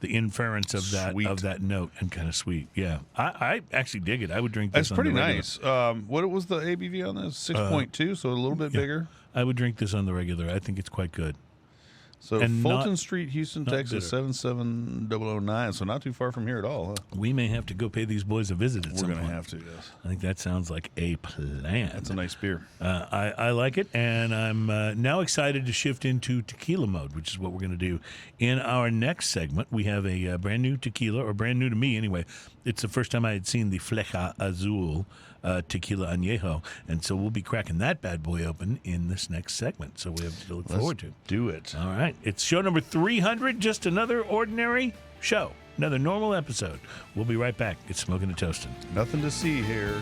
inference of that note and kind of sweet. Yeah, I actually dig it. I would drink this. It's pretty nice. What was the ABV on this? 6.2, so a little bit bigger. I would drink this on the regular. I think it's quite good. So Fulton Street, Houston, Texas, 77009. So not too far from here at all. Huh? We may have to go pay these boys a visit at some point. We're going to have to, yes. I think that sounds like a plan. That's a nice beer. I like it, and I'm now excited to shift into tequila mode, which is what we're going to do. In our next segment, we have a brand new tequila, or brand new to me anyway. It's the first time I had seen the Flecha Azul Tequila Anejo, and so we'll be cracking that bad boy open in this next segment. So we have to look forward to. Do it. All right. It's show number 300, just another ordinary show, another normal episode. We'll be right back. It's Smoking and Toasting. Nothing to see here.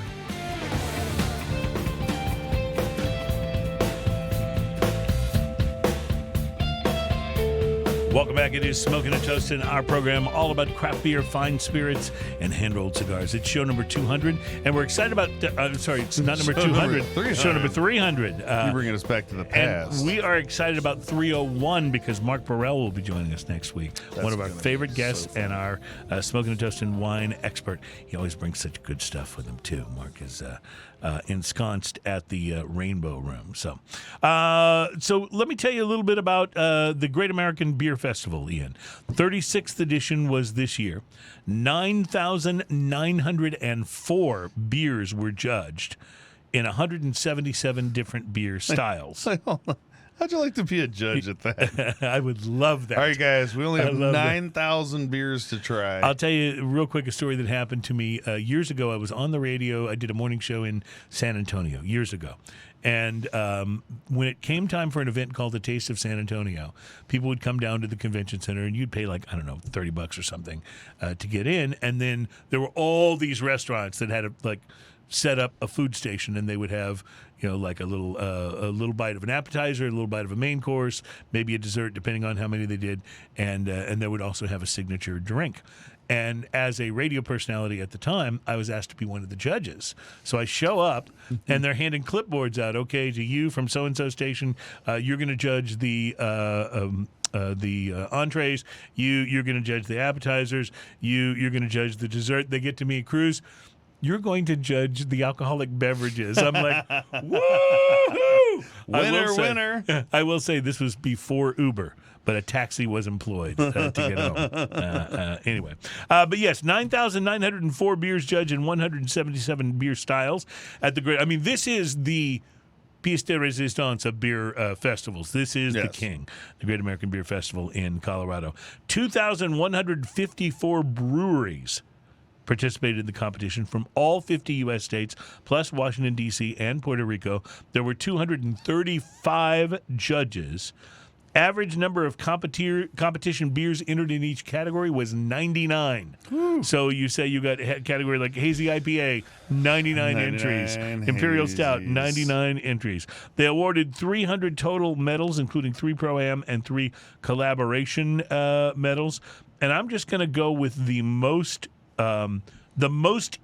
Welcome back. It is Smoking and Toasting, our program all about craft beer, fine spirits, and hand-rolled cigars. It's show number 200, and we're excited about... it's not number 200. Show number 300. You're bringing us back to the past. And we are excited about 301 because Mark Burrell will be joining us next week. One of our favorite guests and our Smoking and Toasting wine expert. He always brings such good stuff with him, too. Mark is... ensconced at the Rainbow Room. So let me tell you a little bit about the Great American Beer Festival, Ian. 36th edition was this year. 9,904 beers were judged in 177 different beer styles. How'd you like to be a judge at that? I would love that. All right, guys, we only have 9,000 beers to try. I'll tell you real quick a story that happened to me years ago. I was on the radio. I did a morning show in San Antonio years ago. And when it came time for an event called the Taste of San Antonio, people would come down to the convention center, and you'd pay $30 or something to get in. And then there were all these restaurants that had set up a food station, and they would have like a little bite of an appetizer, a little bite of a main course, maybe a dessert, depending on how many they did, and they would also have a signature drink. And as a radio personality at the time, I was asked to be one of the judges. So I show up, and they're handing clipboards out. Okay, to you from so and so station, you're going to judge the entrees. You're going to judge the appetizers. You're going to judge the dessert. They get to me, Cruz, you're going to judge the alcoholic beverages. I'm like, woo-hoo! Winner. I will say this was before Uber, but a taxi was employed to get home. Anyway. But yes, 9,904 beers judged in 177 beer styles at the Great. I mean, this is the pièce de résistance of beer festivals. This is the king, the Great American Beer Festival in Colorado. 2,154 breweries participated in the competition from all 50 U.S. states, plus Washington, D.C., and Puerto Rico. There were 235 judges. Average number of competition beers entered in each category was 99. Woo. So you say you got a category like Hazy IPA, 99 entries. Imperial Stout, 99 entries. They awarded 300 total medals, including 3 Pro-Am and 3 collaboration medals. And I'm just going to go with the most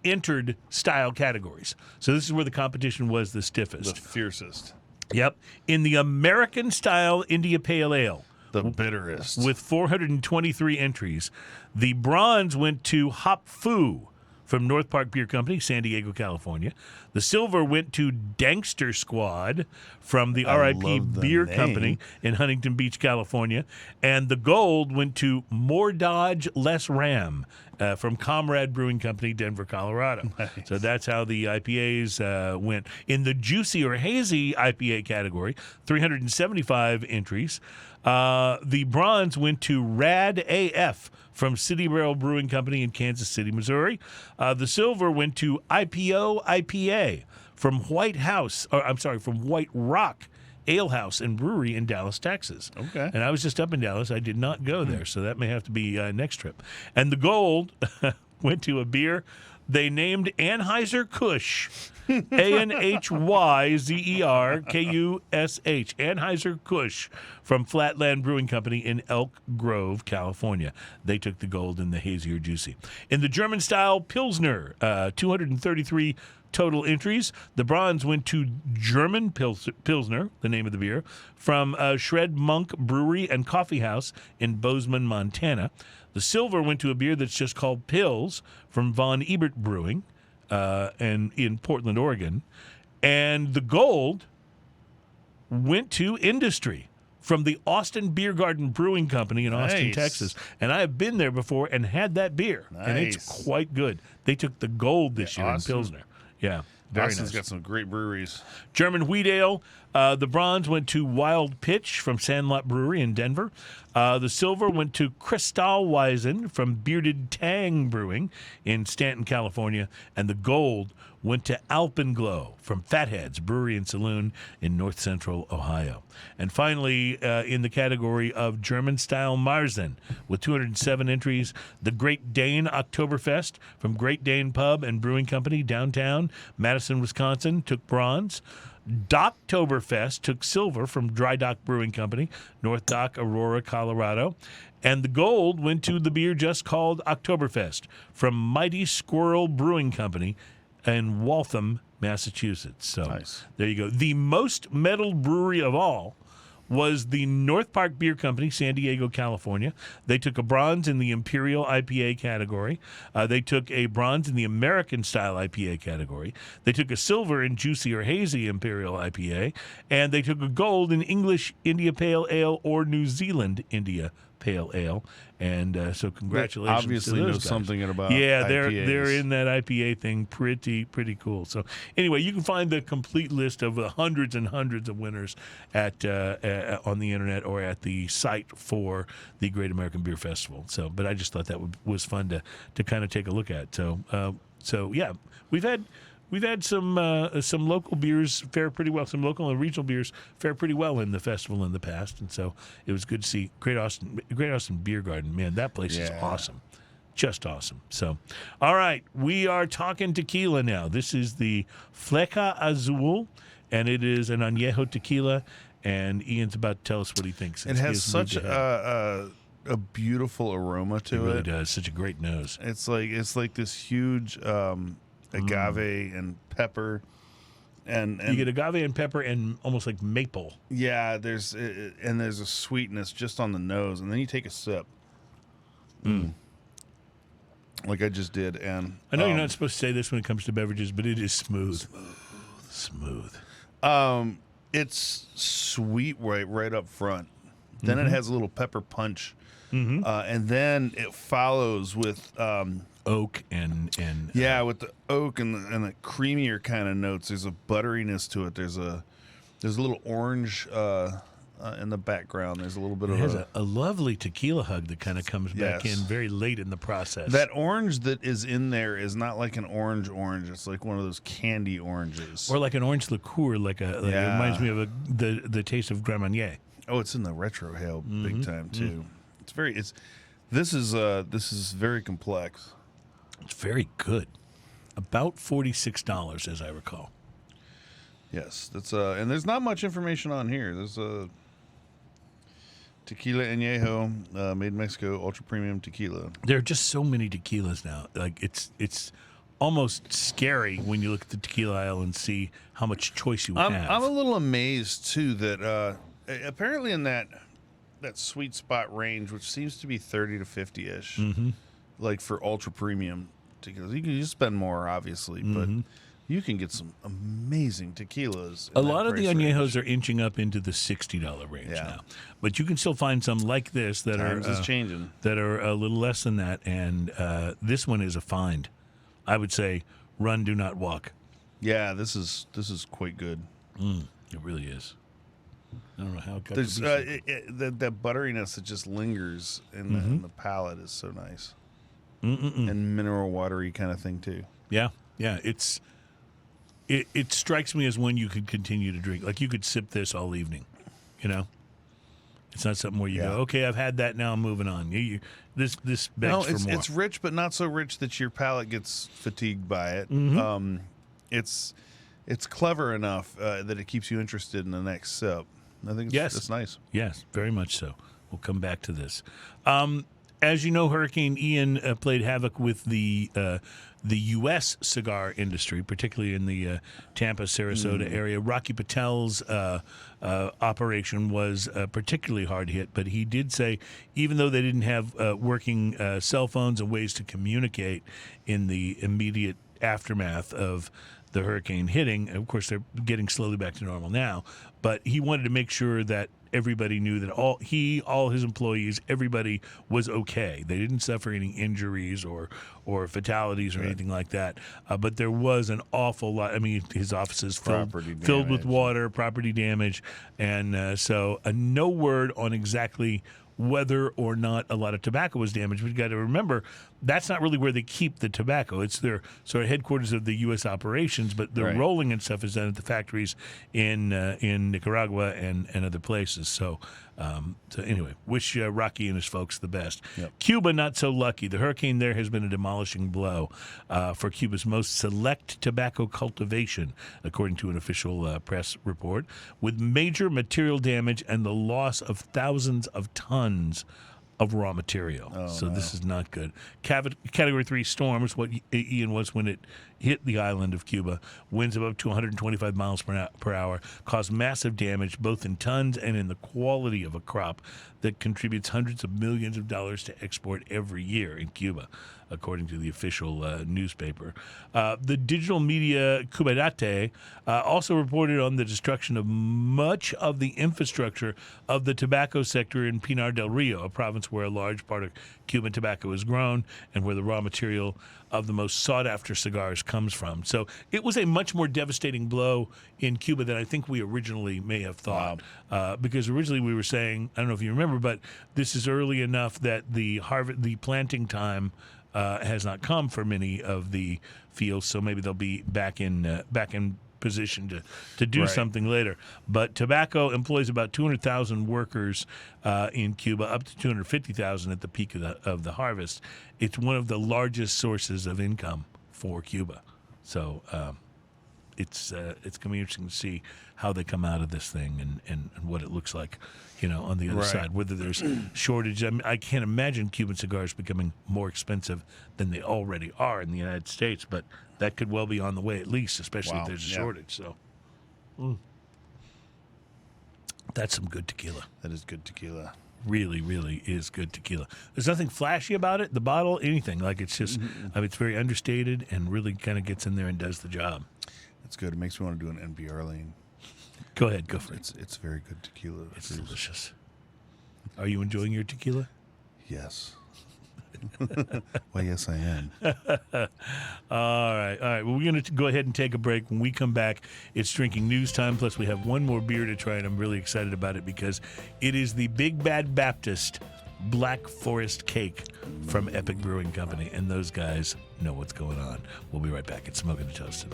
entered style categories. So this is where the competition was the stiffest. The fiercest. Yep. In the American style India Pale Ale, the bitterest, with 423 entries, the bronze went to Hop Foo from North Park Beer Company, San Diego, California. The silver went to Dankster Squad from the RIP Beer Company in Huntington Beach, California. And the gold went to More Dodge, Less Ram from Comrade Brewing Company, Denver, Colorado. Nice. So that's how the IPAs went. In the juicy or hazy IPA category, 375 entries. The bronze went to Rad AF from City Barrel Brewing Company in Kansas City, Missouri. The silver went to IPO IPA from White Rock Ale House and Brewery in Dallas, Texas. Okay. And I was just up in Dallas. I did not go there, so that may have to be next trip. And the gold went to a beer they named Anheuser-Kusch, Anhyzerkush, Anheuser-Kusch from Flatland Brewing Company in Elk Grove, California. They took the gold in the hazy or juicy. In the German-style Pilsner, 233 total entries. The bronze went to German Pilsner, the name of the beer, from Shred Monk Brewery and Coffee House in Bozeman, Montana. The silver went to a beer that's just called Pils from Von Ebert Brewing and in Portland, Oregon. And the gold went to Industry from the Austin Beer Garden Brewing Company in Austin, Texas. And I have been there before and had that beer, and it's quite good. They took the gold this year in Pilsner. Yeah, very Austin's nice. Got some great breweries. German wheat ale. The bronze went to Wild Pitch from Sandlot Brewery in Denver. The silver went to Kristallweisen from Bearded Tang Brewing in Stanton, California. And the gold went to Alpenglow from Fatheads Brewery and Saloon in North Central Ohio. And finally, in the category of German-style Marzen, with 207 entries, the Great Dane Oktoberfest from Great Dane Pub and Brewing Company, downtown Madison, Wisconsin, took bronze. Docktoberfest took silver from Dry Dock Brewing Company, North Dock, Aurora, Colorado. And the gold went to the beer just called Oktoberfest from Mighty Squirrel Brewing Company in Waltham, Massachusetts. So Nice. there you go. The most medaled brewery of all was the North Park Beer Company, San Diego, California. They took a bronze in the Imperial IPA category. They took a bronze in the American Style IPA category. They took a silver in Juicy or Hazy Imperial IPA. And they took a gold in English India Pale Ale or New Zealand India Pale Ale. And so congratulations Obviously to those knows guys. something about Yeah, IPAs. they're in that IPA thing. Pretty cool. So anyway, you can find the complete list of hundreds and hundreds of winners at on the internet or at the site for the Great American Beer Festival. So, but I just thought that was fun to kind of take a look at. So yeah, we've had some local beers fare pretty well. Some local and regional beers fare pretty well in the festival in the past, and so it was good to see Great Austin Beer Garden. Man, that place is Yeah. awesome, just awesome. So, all right, we are talking tequila now. This is the Flecha Azul, and it is an Anejo tequila. And Ian's about to tell us what he thinks. It has such a beautiful aroma to It really it. does. Such a great nose. It's like this huge agave and pepper, and You get agave and pepper and almost like maple. yeah, there's a sweetness just on the nose, and then you take a sip, like I just did, and I know you're not supposed to say this when it comes to beverages, but it is smooth. Smooth. it's sweet right up front. Then it has a little pepper punch, and then it follows with Oak and with the oak and the creamier kind of notes. There's a butteriness to it. There's a little orange in the background. There's a little bit it of has a lovely tequila hug that kind of comes back Yes. in very late in the process. that orange that is in there is not like an orange. It's like one of those candy oranges. or like an orange liqueur, it reminds me of the taste of Grand Marnier. Oh, it's in the retro hail big time too. This is very complex. It's very good. About $46, as I recall. Yes, that's and there's not much information on here. There's a Tequila Anejo, made in Mexico, ultra premium tequila. There are just so many tequilas now. Like it's almost scary when you look at the tequila aisle and see how much choice you have. I'm a little amazed too that apparently in that sweet spot range, which seems to be 30 to 50 ish, like for ultra premium tequilas, you can spend more obviously, but you can get some amazing tequilas. A lot of the añejos are inching up into the $60 range now, but you can still find some like this that Times are is changing. that are a little less than that, and this one is a find. I would say, run, do not walk. Yeah, this is quite good. It really is. I don't know how it got There's to be so that butteriness that just lingers in the palate is so nice, and mineral watery kind of thing too. Yeah. It strikes me as one you could continue to drink. Like you could sip this all evening, you know? It's not something where you go, okay, I've had that, now I'm moving on. This begs for more. It's rich, but not so rich that your palate gets fatigued by it. It's clever enough that it keeps you interested in the next sip. I think it's nice. Yes, very much so. We'll come back to this. As you know, Hurricane Ian played havoc with the U.S. cigar industry, particularly in the Tampa, Sarasota area. Rocky Patel's operation was particularly hard hit, but he did say even though they didn't have working cell phones and ways to communicate in the immediate aftermath of the hurricane hitting, of course they're getting slowly back to normal now, but he wanted to make sure that everybody knew that all his employees, everybody was okay. They didn't suffer any injuries or fatalities or anything like that. But there was an awful lot. I mean, his office is filled with water, property damage, and so no word on exactly whether or not a lot of tobacco was damaged. But you got to remember, that's not really where they keep the tobacco. It's their sort of headquarters of the U.S. operations, but the rolling and stuff is done at the factories in Nicaragua and other places. So anyway, wish Rocky and his folks the best. Yep. Cuba, not so lucky. The hurricane there has been a demolishing blow for Cuba's most select tobacco cultivation, according to an official press report, with major material damage and the loss of thousands of tons of raw material. This is not good. Category 3 storms, what Ian was when it hit the island of Cuba, winds of up to 125 miles per hour, caused massive damage both in tons and in the quality of a crop that contributes hundreds of millions of dollars to export every year in Cuba, according to the official newspaper. The digital media Cubatate also reported on the destruction of much of the infrastructure of the tobacco sector in Pinar del Rio, a province where a large part of Cuban tobacco is grown and where the raw material of the most sought-after cigars comes from. So it was a much more devastating blow in Cuba than I think we originally may have thought. Wow. Because originally we were saying, I don't know if you remember, but this is early enough that the planting time has not come for many of the fields, so maybe they'll be back in position to do something later. But tobacco employs about 200,000 workers in Cuba, up to 250,000 at the peak of the harvest. It's one of the largest sources of income for Cuba. So it's going to be interesting to see how they come out of this thing and what it looks like, on the other side, whether there's shortage. I mean, I can't imagine Cuban cigars becoming more expensive than they already are in the United States, but that could well be on the way at least, especially if there's a shortage. So that's some good tequila. That is good tequila. Really, really is good tequila. There's nothing flashy about it, the bottle, anything. Like it's just, it's very understated and really kind of gets in there and does the job. It's good. It makes me want to do an NPR lane. Go ahead, go for it. It's very good tequila. It's delicious. Are you enjoying your tequila? Yes. Well, yes, I am. All right. Well, we're going to go ahead and take a break. When we come back, it's drinking news time. Plus, we have one more beer to try, and I'm really excited about it because it is the Big Bad Baptist Black Forest Cake from Epic Brewing Company, and those guys know what's going on. We'll be right back. It's Smoking and Toasting.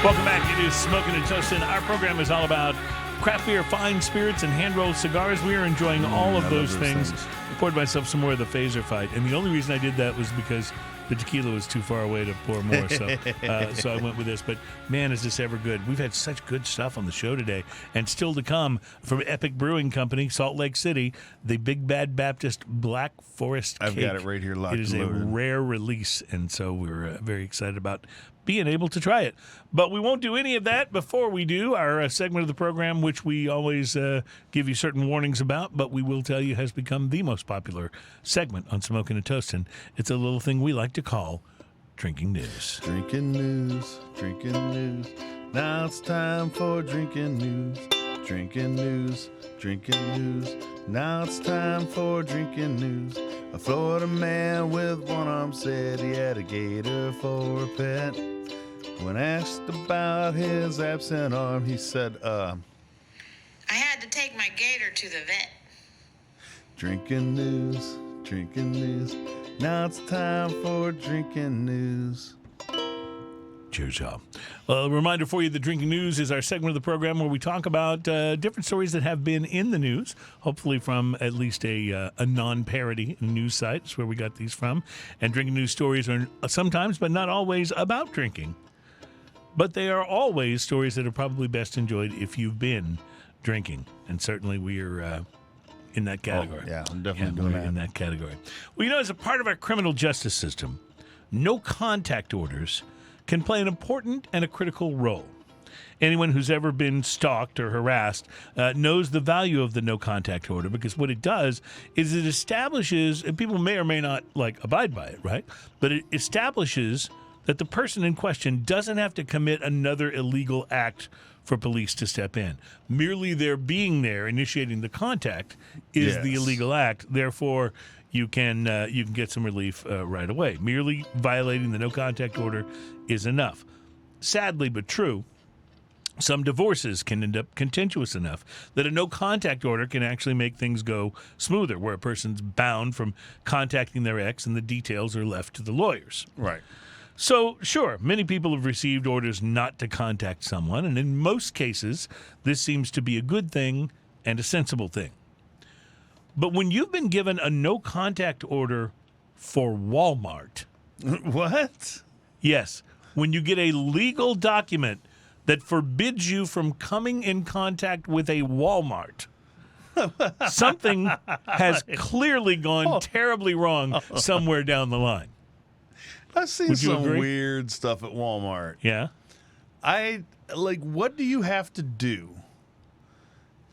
Welcome back. It is Smoking and Toasting. Our program is all about craft beer, fine spirits, and hand-rolled cigars. We are enjoying all of those things. I poured myself some more of the Phaser Fight, and the only reason I did that was because the tequila was too far away to pour more, so I went with this. But, man, is this ever good. We've had such good stuff on the show today, and still to come from Epic Brewing Company, Salt Lake City, the Big Bad Baptist Black Forest Cake. I've got it right here locked It is and loaded. a rare release, and so we're very excited about being able to try it. But we won't do any of that before we do our segment of the program, which we always give you certain warnings about, but we will tell you has become the most popular segment on Smoking and Toasting. It's a little thing we like to call Drinking News. Drinking news, drinking news. Now it's time for drinking news. Drinking news, drinking news. Now it's time for drinking news. A Florida man with one arm said he had a gator for a pet. When asked about his absent arm, he said, I had to take my gator to the vet. Drinking news, drinking news. Now it's time for drinking news. Cheers, y'all. Well, a reminder for you, the Drinking News is our segment of the program where we talk about different stories that have been in the news, hopefully from at least a non-parody news site. That's where we got these from. And Drinking News stories are sometimes, but not always, about drinking. But they are always stories that are probably best enjoyed if you've been drinking. And certainly we are in that category. Oh, yeah, I'm definitely doing that. In that category. Well, as a part of our criminal justice system, no contact orders can play an important and a critical role. Anyone who's ever been stalked or harassed knows the value of the no contact order, because what it does is it establishes, and people may or may not abide by it, right? But it establishes that the person in question doesn't have to commit another illegal act for police to step in. Merely their being there, initiating the contact, is the illegal act. Therefore, you can get some relief right away. Merely violating the no contact order is enough. Sadly but true, Some divorces can end up contentious enough that a no-contact order can actually make things go smoother, where a person's bound from contacting their ex and the details are left to the lawyers. Right. So, sure, many people have received orders not to contact someone, and in most cases, this seems to be a good thing and a sensible thing. But when you've been given a no-contact order for Walmart... What? Yes, when you get a legal document that forbids you from coming in contact with a Walmart, something has clearly gone terribly wrong somewhere down the line. I've seen Would you some agree? weird stuff at Walmart. Yeah? What do you have to do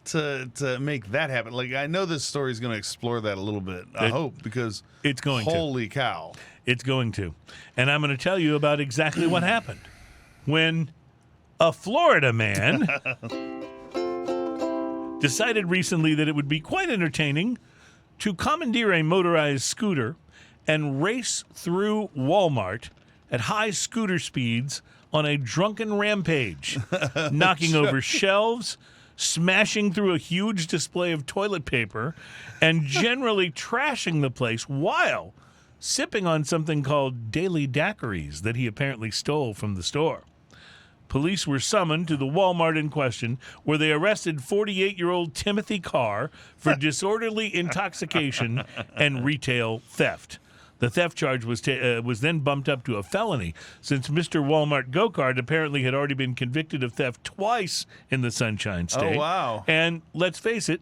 to make that happen? Like, I know this story is going to explore that a little bit. I hope, because It's going to. holy cow. It's going to. And I'm going to tell you about exactly what happened when a Florida man decided recently that it would be quite entertaining to commandeer a motorized scooter and race through Walmart at high scooter speeds on a drunken rampage, knocking over shelves, smashing through a huge display of toilet paper, and generally trashing the place while sipping on something called daily daiquiris that he apparently stole from the store. Police were summoned to the Walmart in question, where they arrested 48-year-old Timothy Carr for disorderly intoxication and retail theft. The theft charge was then bumped up to a felony, since Mr. Walmart Go-Kart apparently had already been convicted of theft twice in the Sunshine State. Oh, wow. And let's face it,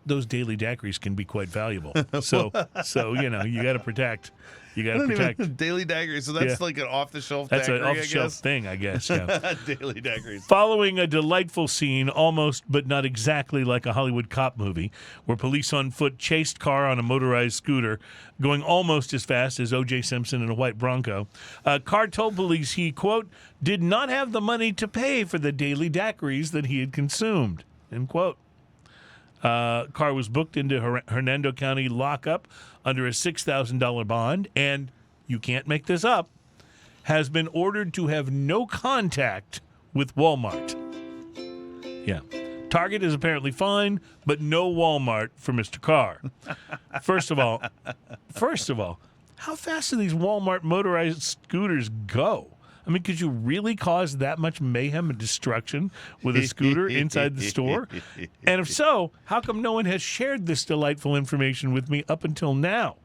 those daily daiquiris can be quite valuable. So you know, you got to protect. You got to protect. Daily daiquiris. So that's Yeah. like an off-the-shelf That's daiquiri, an off-the-shelf I guess? thing, I guess. Yeah. Daily daiquiris. Following a delightful scene, almost but not exactly like a Hollywood cop movie, where police on foot chased Carr on a motorized scooter, going almost as fast as O.J. Simpson in a white Bronco, Carr told police he, quote, did not have the money to pay for the daily daiquiris that he had consumed, end quote. Carr was booked into Hernando County lockup under a $6,000 bond, and you can't make this up, has been ordered to have no contact with Walmart. Yeah. Target is apparently fine, but no Walmart for Mr. Carr. First of all, how fast do these Walmart motorized scooters go? I mean, could you really cause that much mayhem and destruction with a scooter inside the store? And if so, how come no one has shared this delightful information with me up until now?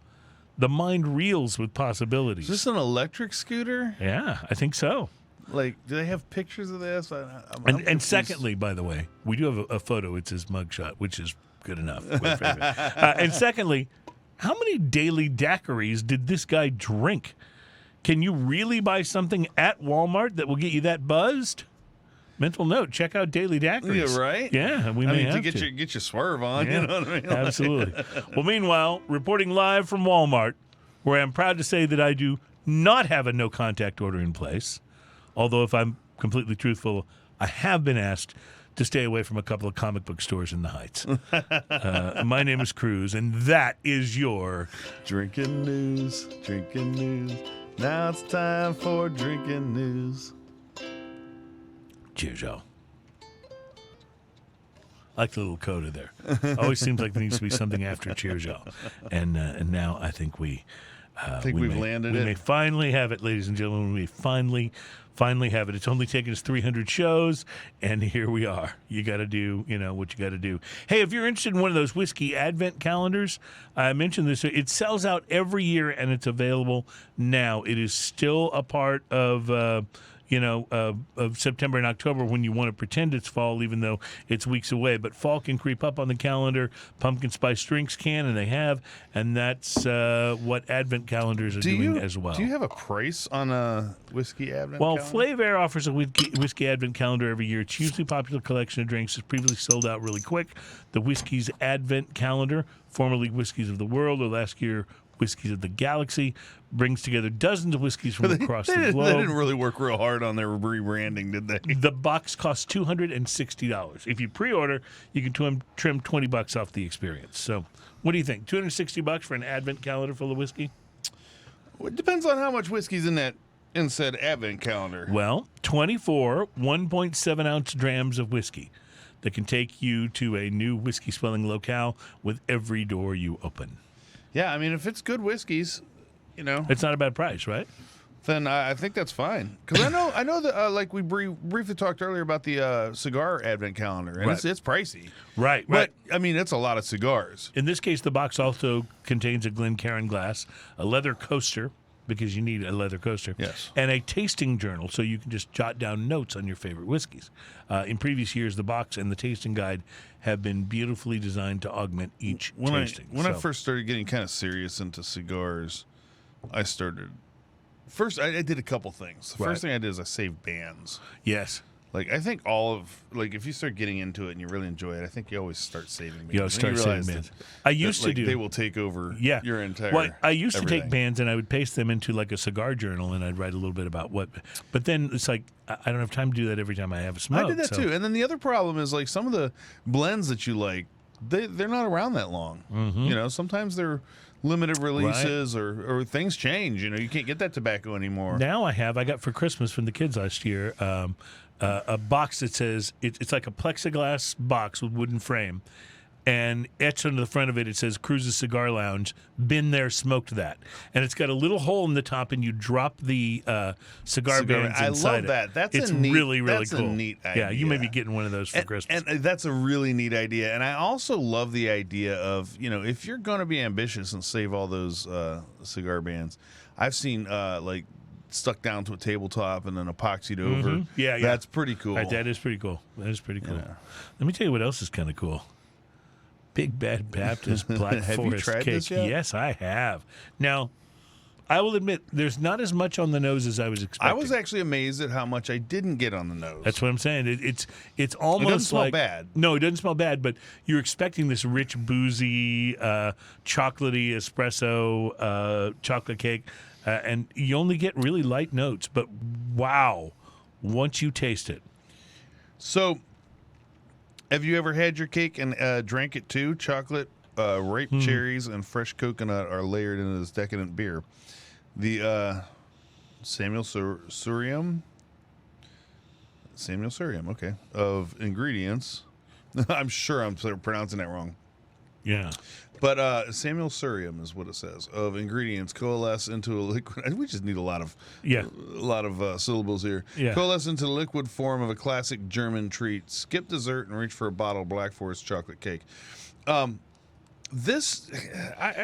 The mind reels with possibilities. Is this an electric scooter? Yeah, I think so. Like, do they have pictures of this? And secondly, by the way, we do have a photo. It's his mugshot, which is good enough. And secondly, how many daily daiquiris did this guy drink? Can you really buy something at Walmart that will get you that buzzed? Mental note: check out daily daiquiris. Yeah, right. Yeah, we may have to get your swerve on. Yeah, You know what I mean? absolutely. Well, meanwhile, reporting live from Walmart, where I'm proud to say that I do not have a no contact order in place. Although, if I'm completely truthful, I have been asked to stay away from a couple of comic book stores in the Heights. My name is Cruz, and that is your Drinking news. Now it's time for drinking news. Cheers, y'all. I like the little coda there. Always seems like there needs to be something after cheers, y'all. And now I think we've landed it. We may finally have it, ladies and gentlemen. We finally have it. It's only taken us 300 shows, and here we are. You got to do, what you got to do. Hey, if you're interested in one of those whiskey advent calendars, I mentioned this. It sells out every year, and it's available now. It is still a part of of September and October when you want to pretend it's fall, even though it's weeks away. But fall can creep up on the calendar. Pumpkin spice drinks can, and they have, and that's what Advent calendars are doing as well. Do you have a price on a whiskey Advent Well, calendar? Flavor offers a whiskey Advent calendar every year. It's usually a popular collection of drinks. It's previously sold out really quick. The Whiskey's Advent calendar, formerly Whiskeys of the World, or last year Whiskeys of the Galaxy, brings together dozens of whiskeys from across the globe. They didn't really work real hard on their rebranding, did they? The box costs $260. If you pre-order, you can trim $20 off the experience. So, what do you think? $260 for an Advent calendar full of whiskey? Well, it depends on how much whiskey's in that in said advent calendar? Well, 24 1.7-ounce drams of whiskey that can take you to a new whiskey-swelling locale with every door you open. Yeah, I mean, if it's good whiskeys, It's not a bad price, right? then I think that's fine. Because I know that like we briefly talked earlier about the cigar advent calendar, and Right. it's pricey. Right. But I mean, it's a lot of cigars. In this case, the box also contains a Glencairn glass, a leather coaster, because you need a leather coaster, Yes. and a tasting journal so you can just jot down notes on your favorite whiskeys. In previous years, the box and the tasting guide have been beautifully designed to augment each tasting. When I first started getting kind of serious into cigars, I did a couple things. The Right. first thing I did is I saved bands. Yes. Like, I think if you start getting into it and you really enjoy it, I think you always start saving bands. You know, And start realize saving bands. that- I used that, to do. They will take over Yeah. your entire Well, I used to take everything. bands and I would paste them into like a cigar journal and I'd write a little bit about what. But then it's like, I don't have time to do that every time I have a smoke. I did that so- too. And then the other problem is, like, some of the blends that you like, they're not around that long. Mm-hmm. Sometimes they're limited releases or things change. You can't get that tobacco anymore. Now I got for Christmas from the kids last year a box that says it's like a plexiglass box with wooden frame, and etched onto the front of it says Cruises Cigar Lounge. Been there, smoked that, and it's got a little hole in the top, and you drop the cigar bands I inside love it. that. That's it's a neat, really that's cool. a neat Yeah, you may idea. be getting one of those for Christmas. And that's a really neat idea. And I also love the idea of, if you're going to be ambitious and save all those cigar bands, I've seen like stuck down to a tabletop and then epoxied over. Yeah. That's pretty cool. Right, that is pretty cool. That is pretty cool. Yeah. Let me tell you what else is kind of cool. Big Bad Baptist Black Have you Forest tried cake. this yet? Yes, I have. Now, I will admit, there's not as much on the nose as I was expecting. I was actually amazed at how much I didn't get on the nose. That's what I'm saying. It's almost It doesn't smell like bad. No, it doesn't smell bad. But you're expecting this rich, boozy, chocolatey espresso chocolate cake, and you only get really light notes. But wow, once you taste it, So, have you ever had your cake and drank it too? Chocolate, ripe cherries, and fresh coconut are layered into this decadent beer. The Samuel Surium, okay, of ingredients. I'm sure I'm pronouncing that wrong. yeah. But Samuel Surium is what it says. Of ingredients coalesce into a liquid. We just need a lot of syllables here. Yeah. Coalesce into the liquid form of a classic German treat. Skip dessert and reach for a bottle of Black Forest chocolate cake. I've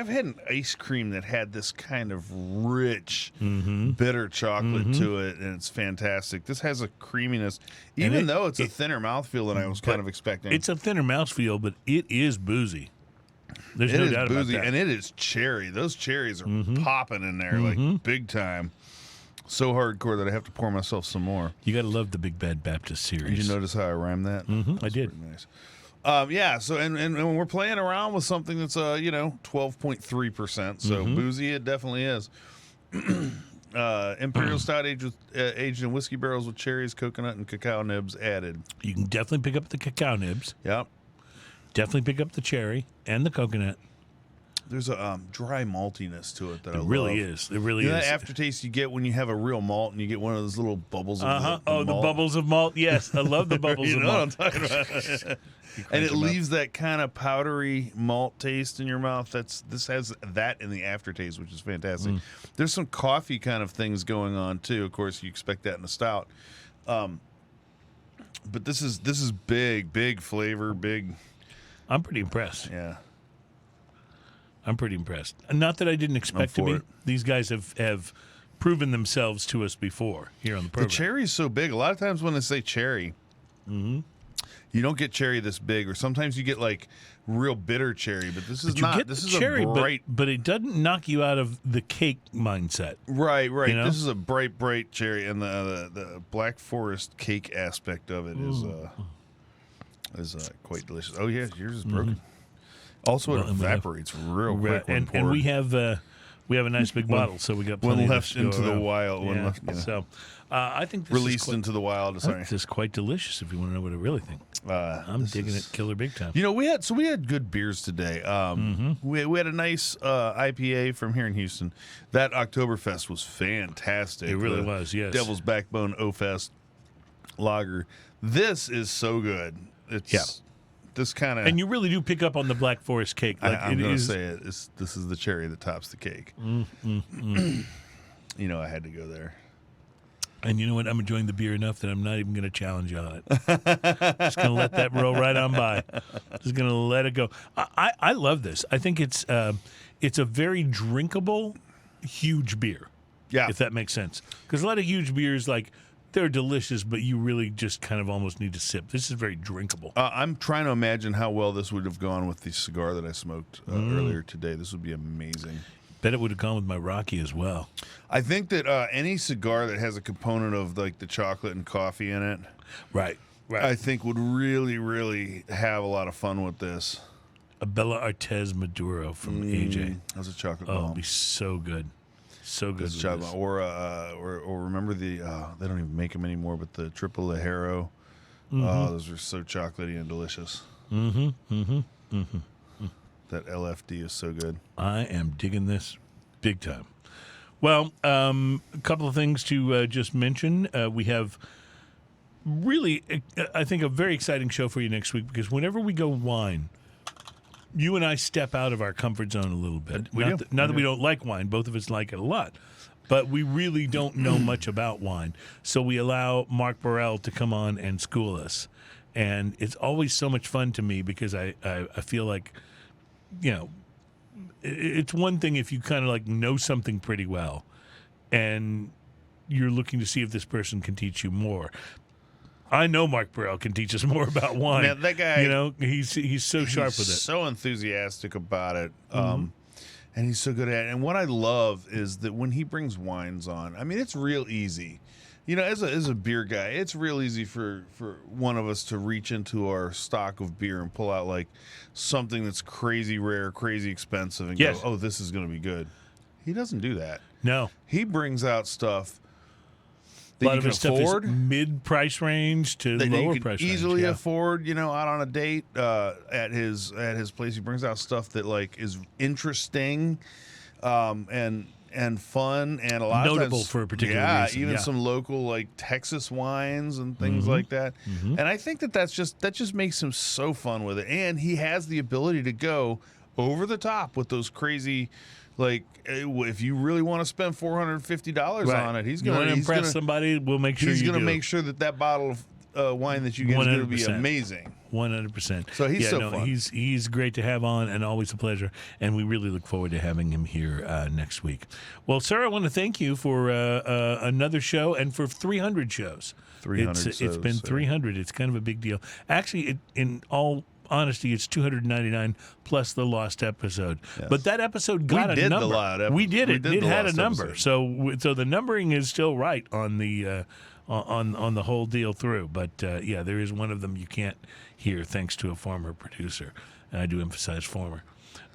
had an ice cream that had this kind of rich, bitter chocolate to it, and it's fantastic. This has a creaminess, even though it's a thinner mouthfeel than I was kind of expecting. It's a thinner mouthfeel, but it is boozy. There's It no is doubt boozy, about that. and it is cherry. Those cherries are popping in there like big time. So hardcore that I have to pour myself some more. You got to love the Big Bad Baptist series. Did you notice how I rhymed that? I did. Pretty nice. Yeah. So and we're playing around with something that's 12.3%. So boozy it definitely is. Imperial Stout aged in whiskey barrels with cherries, coconut, and cacao nibs added. You can definitely pick up the cacao nibs. Yep. Definitely pick up the cherry and the coconut. There's a dry maltiness to it that I love. It really is. It really That is. aftertaste you get when you have a real malt and you get one of those little bubbles of the The malt. bubbles of malt. Yes, I love the bubbles You of know malt. what I'm talking about. And it leaves that kind of powdery malt taste in your mouth. This has that in the aftertaste, which is fantastic. There's some coffee kind of things going on too. Of course, you expect that in a stout. But this is big flavor, big. I'm pretty impressed. Yeah. I'm pretty impressed. Not that I didn't expect to for be. it. These guys have proven themselves to us before here on the program. The cherry's so big. A lot of times when they say cherry, you don't get cherry this big, or sometimes you get like real bitter cherry. But this is But you not. get This the is cherry, a bright. but it doesn't knock you out of the cake mindset. Right. You know? This is a bright cherry, and the Black Forest cake aspect of it is quite delicious. Oh yeah, yours is broken. Also, Well, it and we have- evaporates real quick when And poured. we have We have a nice big bottle, so we got plenty One of left this to go into the around. wild. One Yeah. left, yeah. So I think this Released is quite, into the wild. Sorry. This is quite delicious. If you want to know what I really think, I'm digging it, killer big time. You know, we had good beers today. We had a nice IPA from here in Houston. That Oktoberfest was fantastic. It really was. Yes, Devil's Backbone O-Fest lager. This is so good. It's this kind of, and you really do pick up on the Black Forest cake. Like I'm going to is, say it. This is the cherry that tops the cake. You know, I had to go there. And you know what? I'm enjoying the beer enough that I'm not even going to challenge you on it. Just going to let that roll right on by. Just going to let it go. I love this. I think it's a very drinkable, huge beer. Yeah. If that makes sense. Because a lot of huge beers, like, they're delicious, but you really just kind of almost need to sip. This is very drinkable. I'm trying to imagine how well this would have gone with the cigar that I smoked earlier today. This would be amazing. Bet it would have gone with my Rocky as well. I think that any cigar that has a component of like the chocolate and coffee in it, Right. I think would really, really have a lot of fun with this. A Bella Artez Maduro from AJ. That's a chocolate Oh, bomb. it'd be so good. So good. That's a chocolate bomb. Or remember the they don't even make them anymore, but the Triple Lajero. Oh, those are so chocolatey and delicious. That LFD is so good. I am digging this big time. Well, a couple of things to just mention. We have really, I think, a very exciting show for you next week because whenever we go wine, you and I step out of our comfort zone a little bit. Not that we don't like wine. Both of us like it a lot. But we really don't know much about wine. So we allow Mark Burrell to come on and school us. And it's always so much fun to me because I feel like, you know, it's one thing if you kind of like know something pretty well and you're looking to see if this person can teach you more. I know Mark Burrell can teach us more about wine. Man, that guy, you know, he's so sharp with it. So enthusiastic about it. And he's so good at it. And what I love is that when he brings wines on, I mean, it's real easy. You know, as a beer guy, it's real easy for one of us to reach into our stock of beer and pull out like something that's crazy rare, crazy expensive, and go, "Oh, this is going to be good." He doesn't do that. No, he brings out stuff a lot that of you his can stuff afford, is mid-price range to that lower you price can range. easily Yeah. afford. You know, out on a date at his place, he brings out stuff that like is interesting, and fun, and a lot Notable of times, for a particular reason. even Yeah. some local like Texas wines and things like that. And I think that just makes him so fun with it, and he has the ability to go over the top with those crazy. Like, if you really want to spend $450 on it, he's going to impress somebody. We'll make sure he's you going to do. make sure that bottle of wine that you get is going to be 100%. amazing. 100%. So he's so fun. He's great to have on and always a pleasure. And we really look forward to having him here next week. Well, sir, I want to thank you for another show and for 300 shows. 300 It's been 300. It's kind of a big deal. Actually, in all honesty, it's 299 plus the lost episode. Yes. But that episode got a number. We did it. It had a number. Episode. So the numbering is still right on the on the whole deal through. But yeah, there is one of them you can't hear thanks to a former producer, and I do emphasize former.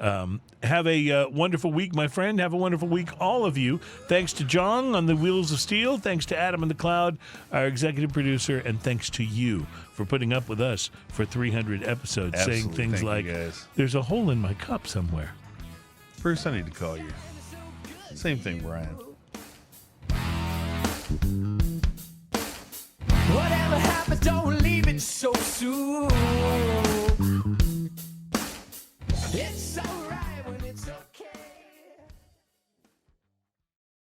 Have a wonderful week, my friend. Have a wonderful week, all of you. Thanks to John on the Wheels of Steel. Thanks to Adam in the Cloud, our executive producer. And thanks to you for putting up with us for 300 episodes, Absolutely. saying things Thank you, like, guys. there's a hole in my cup somewhere. First, I need to call you. Same thing, Brian. Whatever happens, don't leave it so soon. It's alright when it's over.